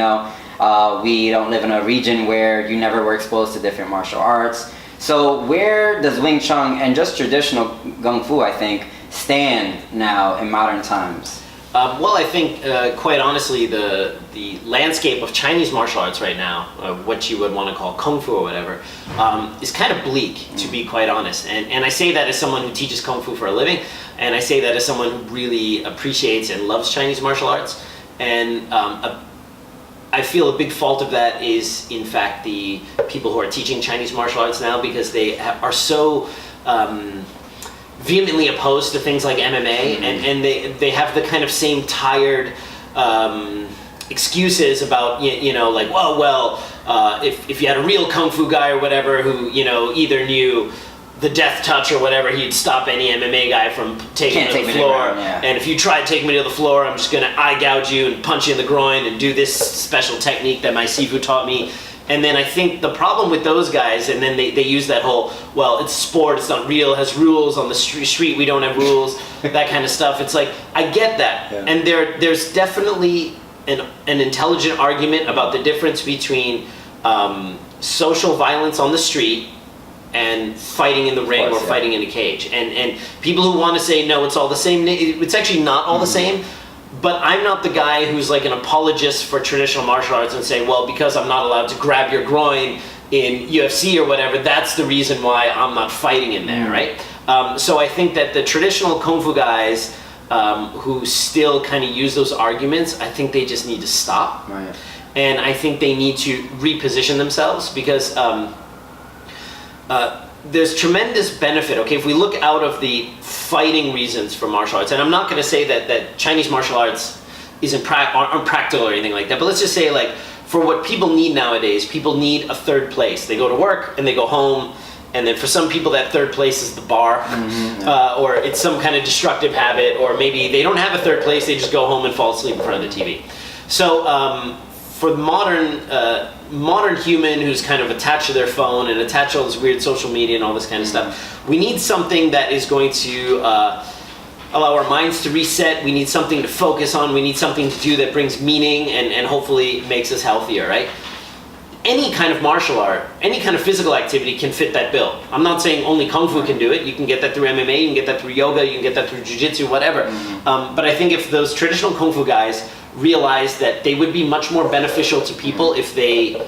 don't live in a region where you never were exposed to different martial arts. So where does Wing Chun and just traditional Kung Fu, I think, stand now in modern times? Well, I think, quite honestly, the landscape of Chinese martial arts right now, what you would want to call Kung Fu or whatever, is kind of bleak, to be quite honest. And I say that as someone who teaches Kung Fu for a living, and I say that as someone who really appreciates and loves Chinese martial arts. And I feel a big fault of that is, in fact, the people who are teaching Chinese martial arts now, because they are so vehemently opposed to things like MMA, and they have the kind of same tired excuses about, like, if you had a real Kung Fu guy or whatever who, either knew the death touch or whatever, he'd stop any MMA guy from taking me to the floor. And if you try to take me to the floor, I'm just going to eye gouge you and punch you in the groin and do this special technique that my Sifu taught me. And then I think the problem with those guys, and then they use that whole, well, it's sport, it's not real, it has rules on the street, we don't have rules, that kind of stuff. It's like, I get that. Yeah. And there's definitely an intelligent argument about the difference between social violence on the street and fighting in the ring or fighting in a cage. And people who want to say, no, it's all the same, it's actually not all the same. But I'm not the guy who's like an apologist for traditional martial arts and say, well, because I'm not allowed to grab your groin in UFC or whatever, that's the reason why I'm not fighting in there, right? So I think that the traditional Kung Fu guys who still kind of use those arguments, I think they just need to stop. Right. And I think they need to reposition themselves, because there's tremendous benefit. Okay, if we look out of the fighting reasons for martial arts, and I'm not going to say that Chinese martial arts aren't practical or anything like that, but let's just say, like, for what people need nowadays, people need a third place. They go to work and they go home, and then for some people that third place is the bar, or it's some kind of destructive habit, or maybe they don't have a third place, they just go home and fall asleep in front of the TV. So for the modern human who's kind of attached to their phone and attached to all this weird social media and all this kind of stuff, we need something that is going to allow our minds to reset. We need something to focus on. We need something to do that brings meaning and hopefully makes us healthier, right? Any kind of martial art, any kind of physical activity can fit that bill. I'm not saying only Kung Fu can do it. You can get that through MMA, you can get that through yoga, you can get that through Jiu-Jitsu, whatever. But I think if those traditional Kung Fu guys realize that they would be much more beneficial to people if they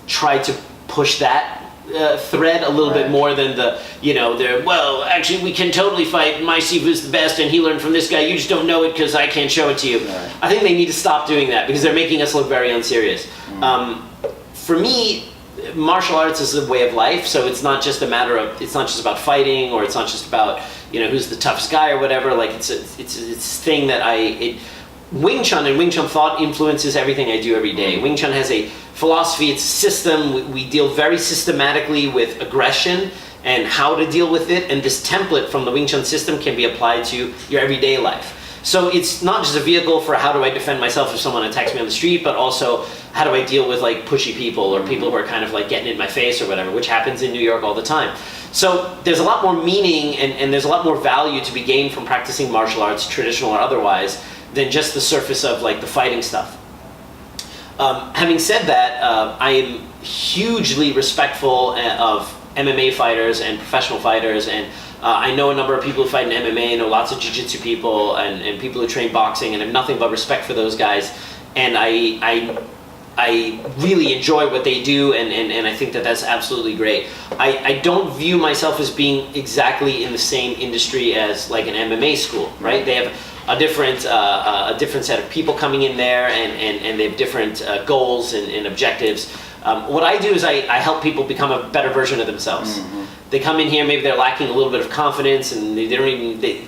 tried to push that thread a little bit more than well, actually we can totally fight, my Sifu's the best and he learned from this guy, you just don't know it because I can't show it to you. I think they need to stop doing that because they're making us look very unserious. For me, martial arts is a way of life, so it's not just about fighting, or it's not just about who's the toughest guy or whatever. Like it's a thing that Wing Chun and Wing Chun thought influences everything I do every day. Wing Chun has a philosophy, it's a system. We deal very systematically with aggression and how to deal with it, and this template from the Wing Chun system can be applied to your everyday life. So it's not just a vehicle for how do I defend myself if someone attacks me on the street, but also how do I deal with like pushy people or people who are kind of like getting in my face or whatever, which happens in New York all the time. So there's a lot more meaning and there's a lot more value to be gained from practicing martial arts, traditional or otherwise, than just the surface of like the fighting stuff. Having said that, I am hugely respectful of MMA fighters and professional fighters, and I know a number of people who fight in MMA, I know lots of jiu-jitsu people and people who train boxing, and I have nothing but respect for those guys. and I really enjoy what they do, and I think that that's absolutely great. I don't view myself as being exactly in the same industry as like an MMA school, right? They have a different set of people coming in there, and they have different goals and objectives. What I do is I help people become a better version of themselves. Mm-hmm. They come in here, maybe they're lacking a little bit of confidence, and they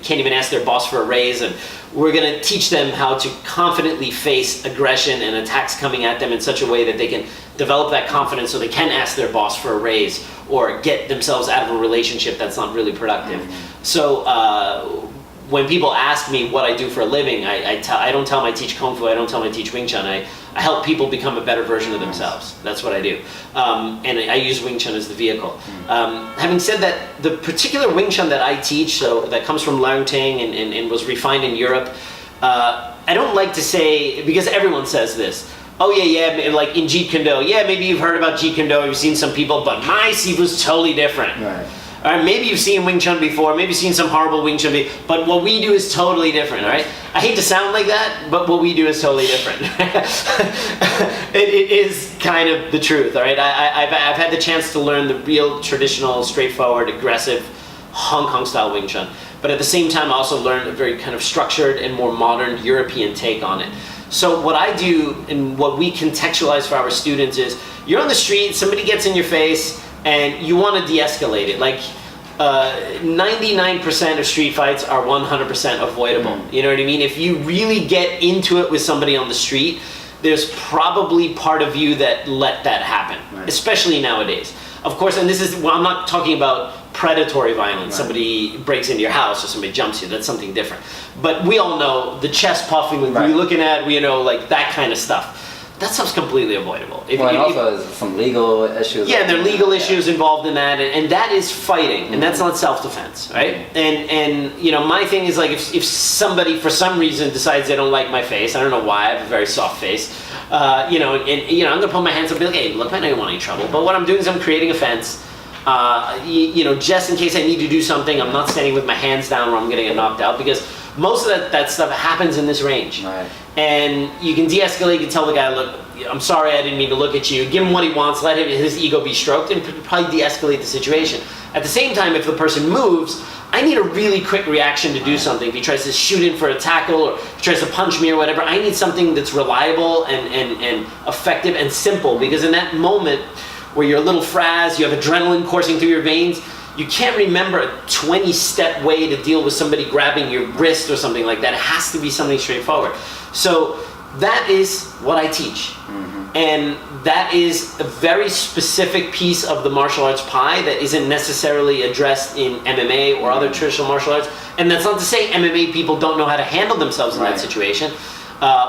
can't even ask their boss for a raise, and we're going to teach them how to confidently face aggression and attacks coming at them in such a way that they can develop that confidence so they can ask their boss for a raise or get themselves out of a relationship that's not really productive. Mm-hmm. So when people ask me what I do for a living, I don't tell them I teach Kung Fu, I don't tell them I teach Wing Chun. I help people become a better version of themselves. That's what I do. And I use Wing Chun as the vehicle. Having said that, the particular Wing Chun that I teach, so that comes from Leung Ting and was refined in Europe, I don't like to say, because everyone says this, oh yeah, like in Jeet Kune Do, yeah, maybe you've heard about Jeet Kune Do, you've seen some people, but my Sifu's totally different. Right. All right, maybe you've seen Wing Chun before, maybe you've seen some horrible Wing Chun before, but what we do is totally different, all right? I hate to sound like that, but what we do is totally different. it is kind of the truth, all right? I've had the chance to learn the real traditional, straightforward, aggressive Hong Kong style Wing Chun, but at the same time I also learned a very kind of structured and more modern European take on it. So what I do and what we contextualize for our students is, you're on the street, somebody gets in your face, and you want to de-escalate it. Like 99% of street fights are 100% avoidable. You know what I mean? If you really get into it with somebody on the street, there's probably part of you that let that happen, especially nowadays. Of course, and this is, well, I'm not talking about predatory violence. Somebody breaks into your house or somebody jumps you. That's something different. But we all know the chest puffing, we're looking at, like that kind of stuff. That stuff's completely avoidable. And also there's some legal issues. Yeah, there are legal issues involved in that, and that is fighting, and that's not self-defense, right? And my thing is like if somebody for some reason decides they don't like my face, I don't know why, I have a very soft face, I'm gonna put my hands up and be like, hey, look, I don't want any trouble, but what I'm doing is I'm creating a fence. Just in case I need to do something, I'm not standing with my hands down or I'm gonna get knocked out, because most of that stuff happens in this range. Right. And you can de-escalate, you can tell the guy, look, I'm sorry, I didn't mean to look at you. Give him what he wants, let his ego be stroked, and probably de-escalate the situation. At the same time, if the person moves, I need a really quick reaction to do something. If he tries to shoot in for a tackle or if he tries to punch me or whatever, I need something that's reliable and effective and simple, because in that moment where you're a little frazzled, you have adrenaline coursing through your veins, you can't remember a 20-step way to deal with somebody grabbing your wrist or something like that. It has to be something straightforward. So that is what I teach. And that is a very specific piece of the martial arts pie that isn't necessarily addressed in MMA or other traditional martial arts. And that's not to say MMA people don't know how to handle themselves in that situation,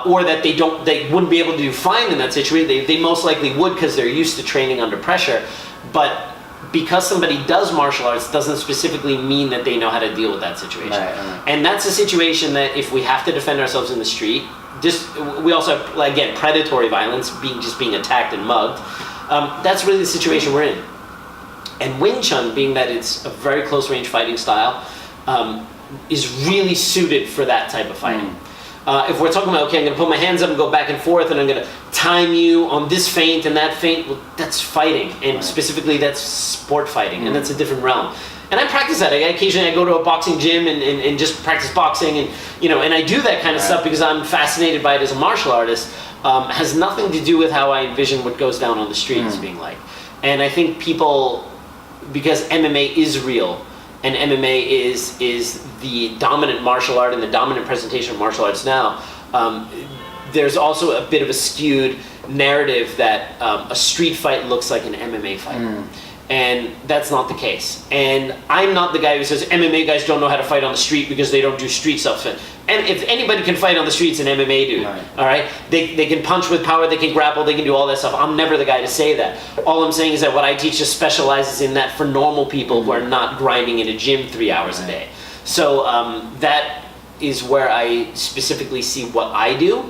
or that they wouldn't be able to do fine in that situation. They most likely would, because they're used to training under pressure. But because somebody does martial arts doesn't specifically mean that they know how to deal with that situation. And that's a situation that if we have to defend ourselves in the street, we also have, again, predatory violence, being attacked and mugged. That's really the situation we're in. And Wing Chun, being that it's a very close range fighting style, is really suited for that type of fighting. If we're talking about, okay, I'm going to put my hands up and go back and forth, and I'm going to time you on this feint and that feint, well, that's fighting, and specifically that's sport fighting, and that's a different realm. And I practice that. Occasionally I go to a boxing gym and just practice boxing, and and I do that kind of stuff because I'm fascinated by it as a martial artist. Has nothing to do with how I envision what goes down on the street as being like. And I think people, because MMA is real, and MMA is the dominant martial art and the dominant presentation of martial arts now, there's also a bit of a skewed narrative that a street fight looks like an MMA fight. And that's not the case. And I'm not the guy who says MMA guys don't know how to fight on the street because they don't do street stuff. And if anybody can fight on the streets, an MMA dude, all right? They can punch with power, they can grapple, they can do all that stuff. I'm never the guy to say that. All I'm saying is that what I teach just specializes in that for normal people who are not grinding in a gym 3 hours a day. So that is where I specifically see what I do.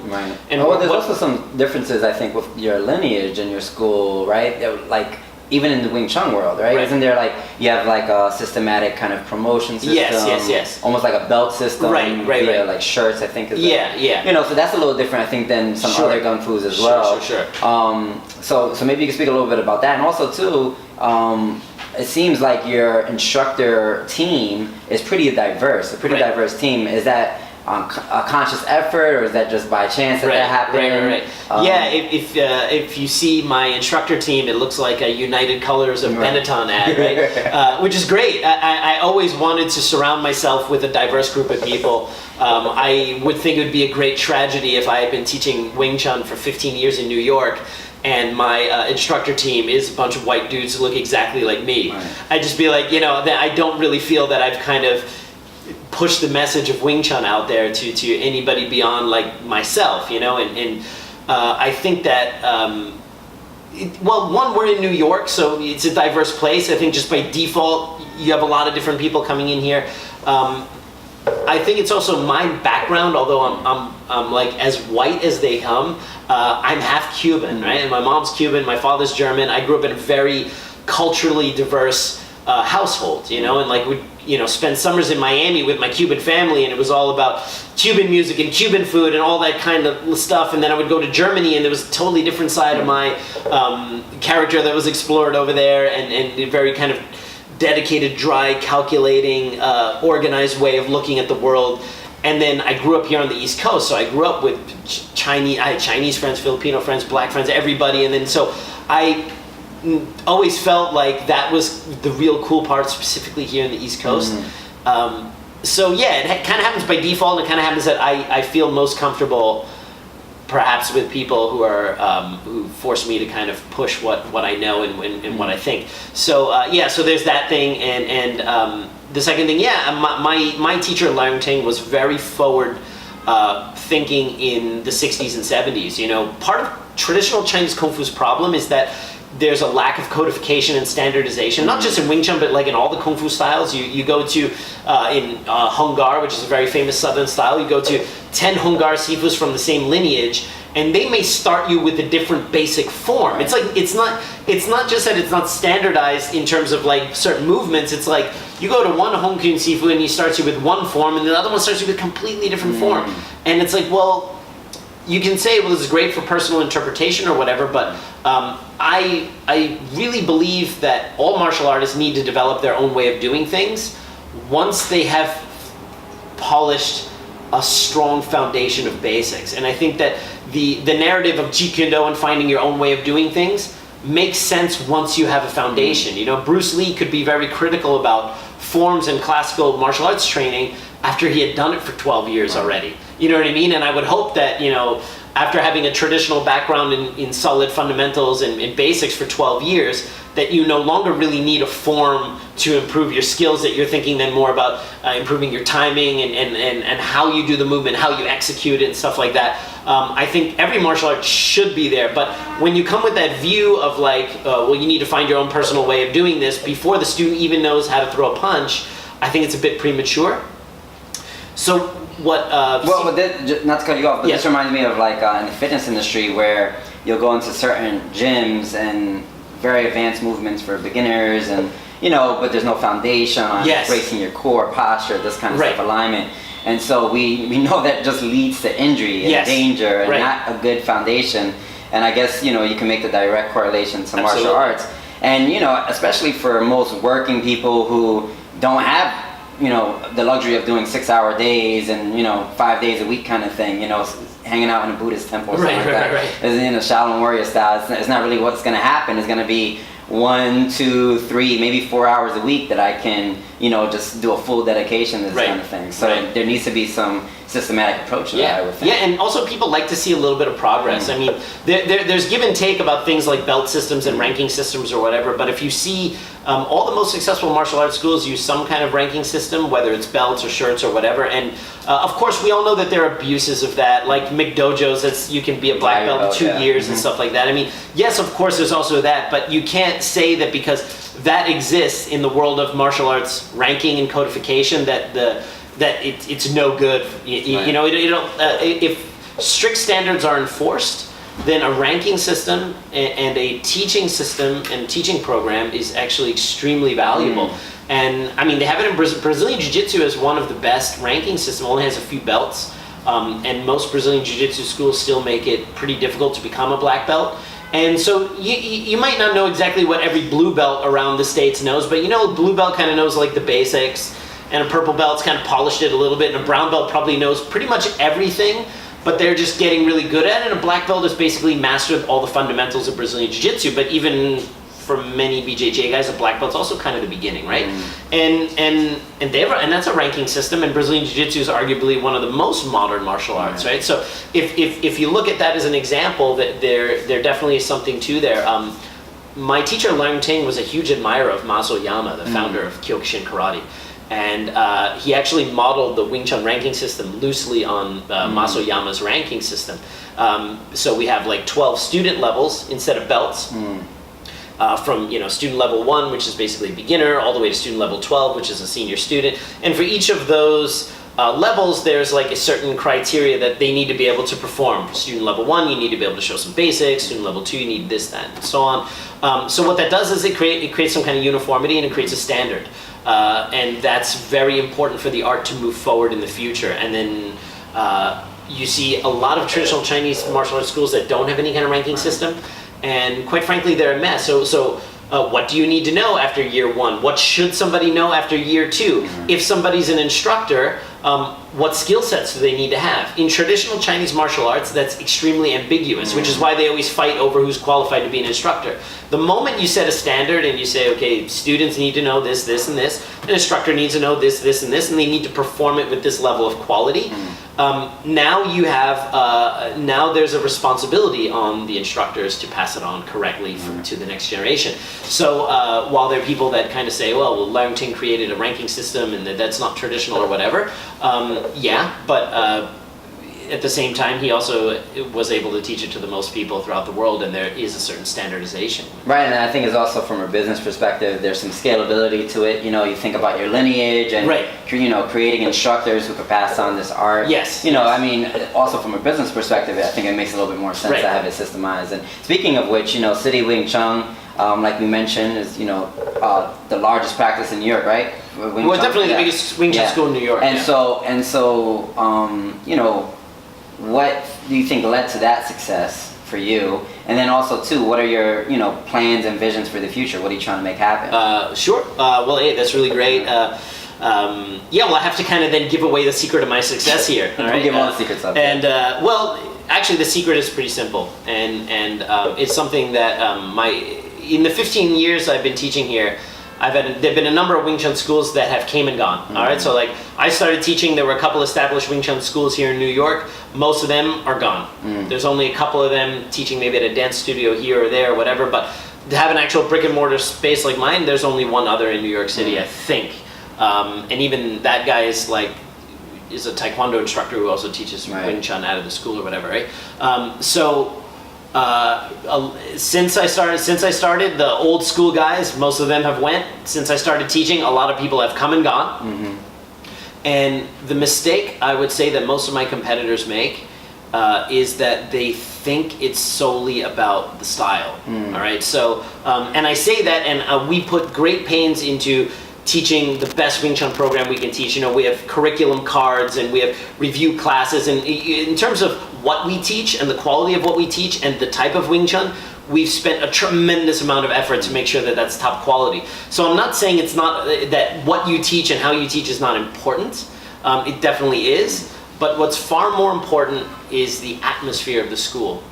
And there's also some differences, I think, with your lineage and your school, right? Like, even in the Wing Chun world, right? Right. Isn't there like, you have like a systematic kind of promotion system? Yes. Almost like a belt system. Right. Via like shirts, I think. Yeah. You know, so that's a little different, I think, than some other gun fus as well. Sure. So maybe you can speak a little bit about that. And also too, it seems like your instructor team is pretty diverse, diverse team. Is that a conscious effort, or is that just by chance that happened? Right. If you see my instructor team, it looks like a United Colors of Benetton ad, right? Which is great. I always wanted to surround myself with a diverse group of people. I would think it would be a great tragedy if I had been teaching Wing Chun for 15 years in New York, and my instructor team is a bunch of white dudes who look exactly like me. Right. I'd just be like, that I don't really feel that I've kind of pushed the message of Wing Chun out there to anybody beyond like myself, and I think that, one, we're in New York, so it's a diverse place. I think just by default, you have a lot of different people coming in here. I think it's also my background, although I'm like as white as they come. I'm half Cuban, right? And my mom's Cuban, my father's German. I grew up in a very culturally diverse household, and like would spend summers in Miami with my Cuban family, and it was all about Cuban music and Cuban food and all that kind of stuff. And then I would go to Germany, and there was a totally different side of my character that was explored over there, and a very kind of dedicated, dry, calculating, organized way of looking at the world. And then I grew up here on the East Coast, so I grew up with I had Chinese friends, Filipino friends, black friends, everybody. And then so I always felt like that was the real cool part, specifically here in the East Coast. So yeah, it kind of happens by default. It kind of happens that I feel most comfortable perhaps with people who are who force me to kind of push what I know and what I think. So so there's that thing, and the second thing, my teacher Lang Ting was very forward thinking in the 60s and 70s. Part of traditional Chinese Kung Fu's problem is that there's a lack of codification and standardization, not just in Wing Chun, but like in all the Kung Fu styles. You go to, in Hung Gar, which is a very famous Southern style, you go to 10 Hung Gar Sifus from the same lineage, and they may start you with a different basic form. It's like, it's not just that it's not standardized in terms of like certain movements. It's like, you go to one Hong Kong Sifu and he starts you with one form, and the other one starts you with a completely different form. And it's like, well, you can say, well, this is great for personal interpretation or whatever, but I really believe that all martial artists need to develop their own way of doing things once they have polished a strong foundation of basics. And I think that the narrative of Jeet Kune Do and finding your own way of doing things makes sense once you have a foundation. Bruce Lee could be very critical about forms and classical martial arts training after he had done it for 12 years already. You know what I mean? And I would hope that, after having a traditional background in solid fundamentals and in basics for 12 years, that you no longer really need a form to improve your skills, that you're thinking then more about improving your timing and how you do the movement, how you execute it and stuff like that. I think every martial art should be there, but when you come with that view of like, you need to find your own personal way of doing this before the student even knows how to throw a punch, I think it's a bit premature. So what... not to cut you off, but this reminds me of like in the fitness industry where you'll go into certain gyms and very advanced movements for beginners, and but there's no foundation on bracing your core, posture, this kind of stuff, alignment. And so we know that just leads to injury and danger and not a good foundation. And I guess, you can make the direct correlation to martial arts. And, especially for most working people who don't have, the luxury of doing 6-hour days and, 5 days a week kind of thing, hanging out in a Buddhist temple or something like that. As in a Shaolin warrior style, it's not really what's going to happen. It's going to be 1, 2, 3, maybe 4 hours a week that I can, just do a full dedication to this kind of thing. So there needs to be some systematic approach to that, I would think. Yeah, and also people like to see a little bit of progress. I mean, there's give and take about things like belt systems and ranking systems or whatever, but if you see all the most successful martial arts schools use some kind of ranking system, whether it's belts or shirts or whatever, and of course we all know that there are abuses of that, like McDojos, you can be a black belt in 2 years and stuff like that. I mean, yes, of course there's also that, but you can't say that because that exists in the world of martial arts ranking and codification that it's no good. If strict standards are enforced, then a ranking system and a teaching system and teaching program is actually extremely valuable. And I mean, they have it in Brazilian Jiu-Jitsu as one of the best ranking system, only has a few belts. And most Brazilian Jiu-Jitsu schools still make it pretty difficult to become a black belt. And so you might not know exactly what every blue belt around the States knows, but you know, a blue belt kind of knows like the basics, and a purple belt's kind of polished it a little bit, and a brown belt probably knows pretty much everything, but they're just getting really good at it. And a black belt has basically mastered all the fundamentals of Brazilian Jiu-Jitsu, but even for many BJJ guys, a black belt's also kind of the beginning, right? And that's a ranking system, and Brazilian Jiu-Jitsu is arguably one of the most modern martial arts, right? So if you look at that as an example, that there definitely is something to there. My teacher Lang Ting was a huge admirer of Maso Yama, the founder of Kyokushin Karate. And he actually modeled the Wing Chun ranking system loosely on Maso Yama's ranking system. So we have like 12 student levels instead of belts. From student level 1, which is basically beginner, all the way to student level 12, which is a senior student. And for each of those levels, there's like a certain criteria that they need to be able to perform. For student level 1, you need to be able to show some basics. Student level 2, you need this, that, and so on. So what that does is it creates some kind of uniformity, and it creates a standard. And that's very important for the art to move forward in the future. And then you see a lot of traditional Chinese martial arts schools that don't have any kind of ranking system. And quite frankly, they're a mess. So what do you need to know after year 1? What should somebody know after year 2? If somebody's an instructor, what skill sets do they need to have? In traditional Chinese martial arts, that's extremely ambiguous, which is why they always fight over who's qualified to be an instructor. The moment you set a standard and you say, okay, students need to know this, this, and this, an instructor needs to know this, this, and this, and they need to perform it with this level of quality, now you have, now there's a responsibility on the instructors to pass it on correctly to the next generation. So while there are people that kind of say, well, Lang Ting created a ranking system and that's not traditional or whatever, but at the same time, he also was able to teach it to the most people throughout the world, and there is a certain standardization. Right, and I think it's also from a business perspective, there's some scalability to it. You think about your lineage and creating instructors who could pass on this art. Yes. I mean, also from a business perspective, I think it makes a little bit more sense to have it systemized. And speaking of which, City Wing Chun, like we mentioned, is the largest practice in New York, right? Well, definitely the biggest Wing Chun school in New York. And so what do you think led to that success for you? And then also too, what are your plans and visions for the future? What are you trying to make happen? Sure. Well, hey, that's really great. Well, I have to kind of then give away the secret of my success here. All right? Give all the secrets up. And well, actually, the secret is pretty simple, and it's something that in the 15 years I've been teaching here, there've been a number of Wing Chun schools that have came and gone. All right, so like I started teaching, there were a couple established Wing Chun schools here in New York. Most of them are gone. There's only a couple of them teaching maybe at a dance studio here or there or whatever, but to have an actual brick and mortar space like mine, there's only one other in New York City, I think. And even that guy is a Taekwondo instructor who also teaches Wing Chun out of the school or whatever, right? Since I started, the old school guys, most of them have went. Since I started teaching, a lot of people have come and gone. And the mistake I would say that most of my competitors make is that they think it's solely about the style. All right, so and I say that, and we put great pains into teaching the best Wing Chun program we can teach. We have curriculum cards and we have review classes, and in terms of what we teach and the quality of what we teach and the type of Wing Chun, we've spent a tremendous amount of effort to make sure that that's top quality. So I'm not saying it's not that what you teach and how you teach is not important. It definitely is, but what's far more important is the atmosphere of the school.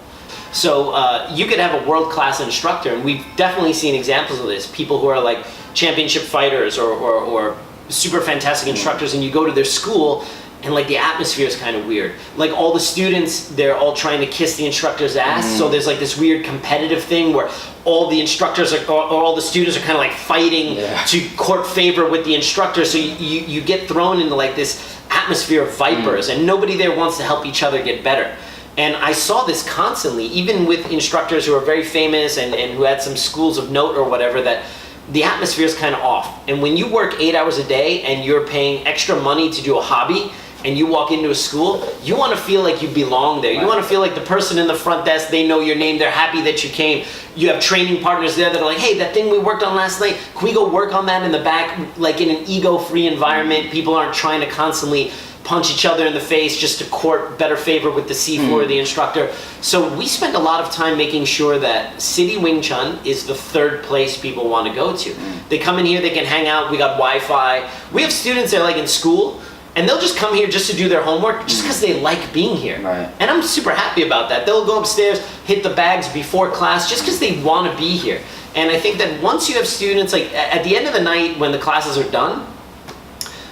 So you could have a world-class instructor, and we've definitely seen examples of this, people who are like championship fighters or super fantastic instructors, and you go to their school and like the atmosphere is kind of weird. Like all the students, they're all trying to kiss the instructor's ass, so there's like this weird competitive thing where all the instructors or all the students are kind of like fighting to court favor with the instructor, so you get thrown into like this atmosphere of vipers, and nobody there wants to help each other get better. And I saw this constantly, even with instructors who are very famous and who had some schools of note or whatever, that the atmosphere is kind of off. And when you work 8 hours a day and you're paying extra money to do a hobby, and you walk into a school, you want to feel like you belong there. You want to feel like the person in the front desk, they know your name, they're happy that you came. You have training partners there that are like, hey, that thing we worked on last night, can we go work on that in the back, like in an ego-free environment? People aren't trying to constantly punch each other in the face just to court better favor with the Sifu or the instructor. So we spend a lot of time making sure that City Wing Chun is the third place people want to go to. They come in here, they can hang out, we got Wi-Fi. We have students that are like in school, and they'll just come here just to do their homework just because they like being here. Right. And I'm super happy about that. They'll go upstairs, hit the bags before class just because they want to be here. And I think that once you have students, like at the end of the night when the classes are done,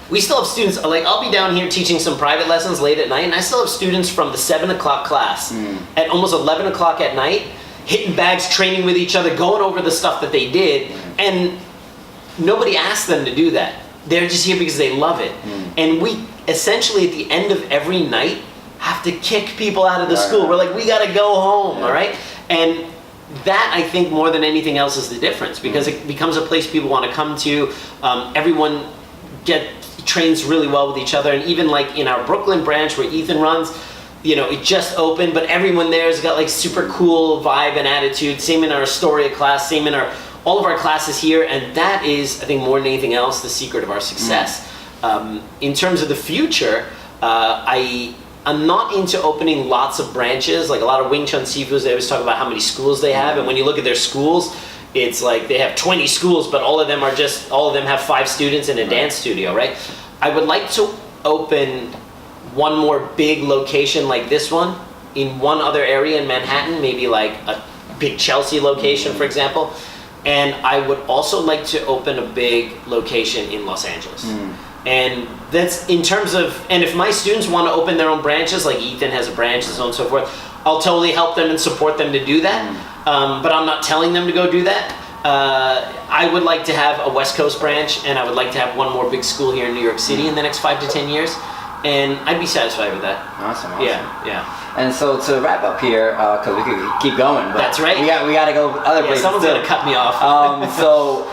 we still have students, like I'll be down here teaching some private lessons late at night, and I still have students from the 7 o'clock class at almost 11 o'clock at night, hitting bags, training with each other, going over the stuff that they did, and nobody asked them to do that. They're just here because they love it. And we essentially at the end of every night have to kick people out of the school. We're like, we gotta go home, all right? And that, I think, more than anything else is the difference, because it becomes a place people want to come to. Everyone trains really well with each other, and even like in our Brooklyn branch where Ethan runs, you know, it just opened, but everyone there has got like super cool vibe and attitude. Same in our Astoria class, same in all of our classes here, and that is, I think, more than anything else, the secret of our success. In terms of the future, I'm not into opening lots of branches. Like a lot of Wing Chun Sifus, they always talk about how many schools they have, and when you look at their schools, it's like they have 20 schools, but all of them have 5 students in a dance studio, right? I would like to open one more big location like this one in one other area in Manhattan, maybe like a big Chelsea location, for example. And I would also like to open a big location in Los Angeles. And that's in terms of, and if my students want to open their own branches, like Ethan has a branch and so on and so forth, I'll totally help them and support them to do that. But I'm not telling them to go do that. I would like to have a West Coast branch, and I would like to have one more big school here in New York City in the next 5 to 10 years. And I'd be satisfied with that. Awesome. Yeah. And so to wrap up here, because we could keep going, but that's right. We got to go other places. Someone's gonna cut me off. So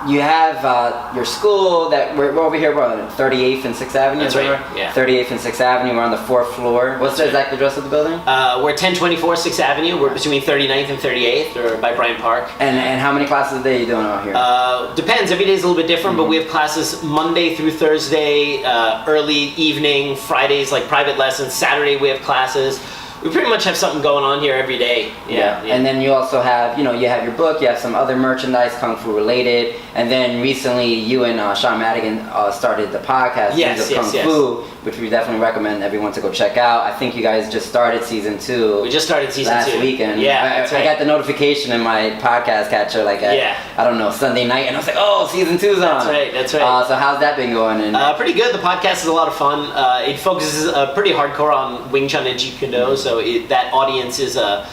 you have your school that we're over here, we're on 38th and 6th Avenue. That's right. Yeah. 38th and 6th Avenue. We're on the 4th floor. What's the exact address of the building? We're 1024 6th Avenue. We're between 39th and 38th, or by Bryant Park. And how many classes a day are you doing out here? Depends. Every day is a little bit different, but we have classes Monday through Thursday, early evening, Fridays like private lessons. Saturday we have classes. We pretty much have something going on here every day. Yeah. And then you also have, you have your book, you have some other merchandise, Kung Fu related, and then recently you and Sean Madigan started the podcast, Kung Fu, which we definitely recommend everyone to go check out. I think you guys just started season 2. We just started season 2. Last weekend. Yeah, I got the notification in my podcast catcher I don't know, Sunday night, and I was like, oh, season 2's on. That's right. So how's that been going? Pretty good. The podcast is a lot of fun. It focuses pretty hardcore on Wing Chun and Jeet Kune Do, so that audience is a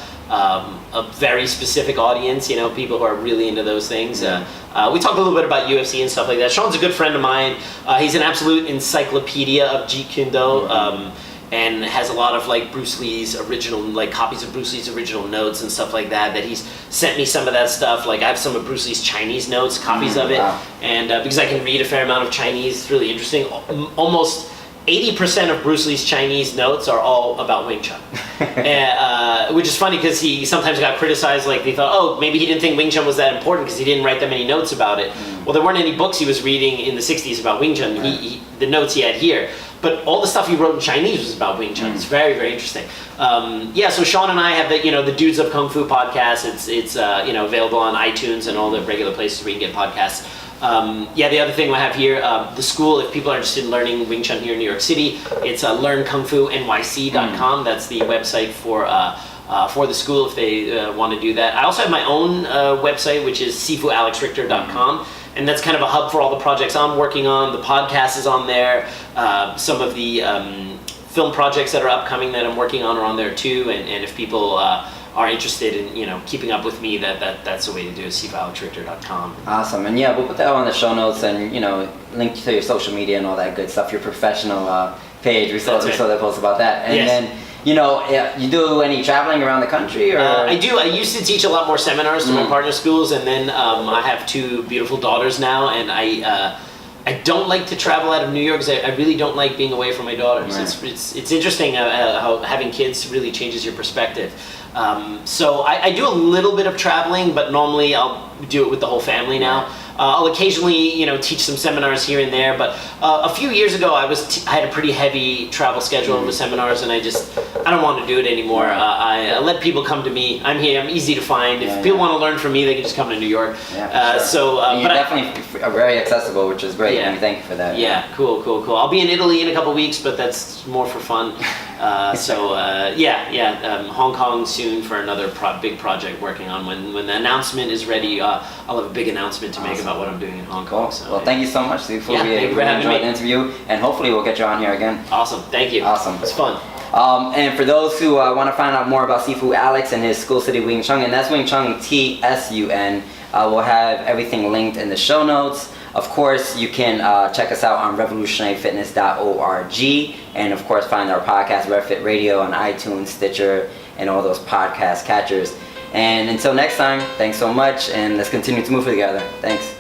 very specific audience, people who are really into those things. We talk a little bit about UFC and stuff like that. Sean's a good friend of mine. He's an absolute encyclopedia of Jeet Kune Do, and has a lot of Bruce Lee's original, copies of Bruce Lee's original notes and stuff like that he's sent me some of that stuff. I have some of Bruce Lee's Chinese notes, copies of it. Wow. And because I can read a fair amount of Chinese, it's really interesting. Almost 80% of Bruce Lee's Chinese notes are all about Wing Chun, which is funny because he sometimes got criticized. They thought, maybe he didn't think Wing Chun was that important because he didn't write that many notes about it. Well, there weren't any books he was reading in the 60s about Wing Chun. The notes he had here, but all the stuff he wrote in Chinese was about Wing Chun. It's very, very interesting. So Sean and I have the Dudes of Kung Fu podcast. It's available on iTunes and all the regular places where you can get podcasts. The other thing I have here, the school, if people are interested in learning Wing Chun here in New York City, it's learnkungfunyc.com. That's the website for the school if they want to do that. I also have my own website, which is sifualexrichter.com. And that's kind of a hub for all the projects I'm working on. The podcast is on there. Some of the film projects that are upcoming that I'm working on are on there too. And if people are interested in keeping up with me, that's the way to do it. sifualexrichter.com. Awesome. And we'll put that on the show notes and link to your social media and all that good stuff. Your professional page. We saw that post about that. And then you do any traveling around the country? Or? I do. I used to teach a lot more seminars to my partner schools, and then I have 2 beautiful daughters now, and I don't like to travel out of New York because I really don't like being away from my daughters. Right. It's interesting how having kids really changes your perspective. So I do a little bit of traveling, but normally I'll do it with the whole family now. I'll occasionally, teach some seminars here and there, but a few years ago I had a pretty heavy travel schedule with seminars, and I don't want to do it anymore. I let people come to me. I'm here. I'm easy to find. If people want to learn from me, they can just come to New York. Yeah, sure. You're definitely very accessible, which is great. Yeah. And thank you for that. Yeah, cool. I'll be in Italy in a couple weeks, but that's more for fun. Hong Kong soon for another big project working on. When the announcement is ready, I'll have a big announcement to make about what I'm doing in Hong Kong. Cool. So, well, thank you so much, Sifu. Yeah, thank you for having enjoyed me. the interview, and hopefully we'll get you on here again. Awesome. Thank you. Awesome. It's fun. And for those who want to find out more about Sifu Alex and his School City Wing Chun, and that's Wing Chun TSUN, we'll have everything linked in the show notes. Of course, you can check us out on revolutionaryfitness.org, and of course find our podcast RevFit Radio on iTunes, Stitcher, and all those podcast catchers. And until next time, thanks so much, and let's continue to move together. Thanks.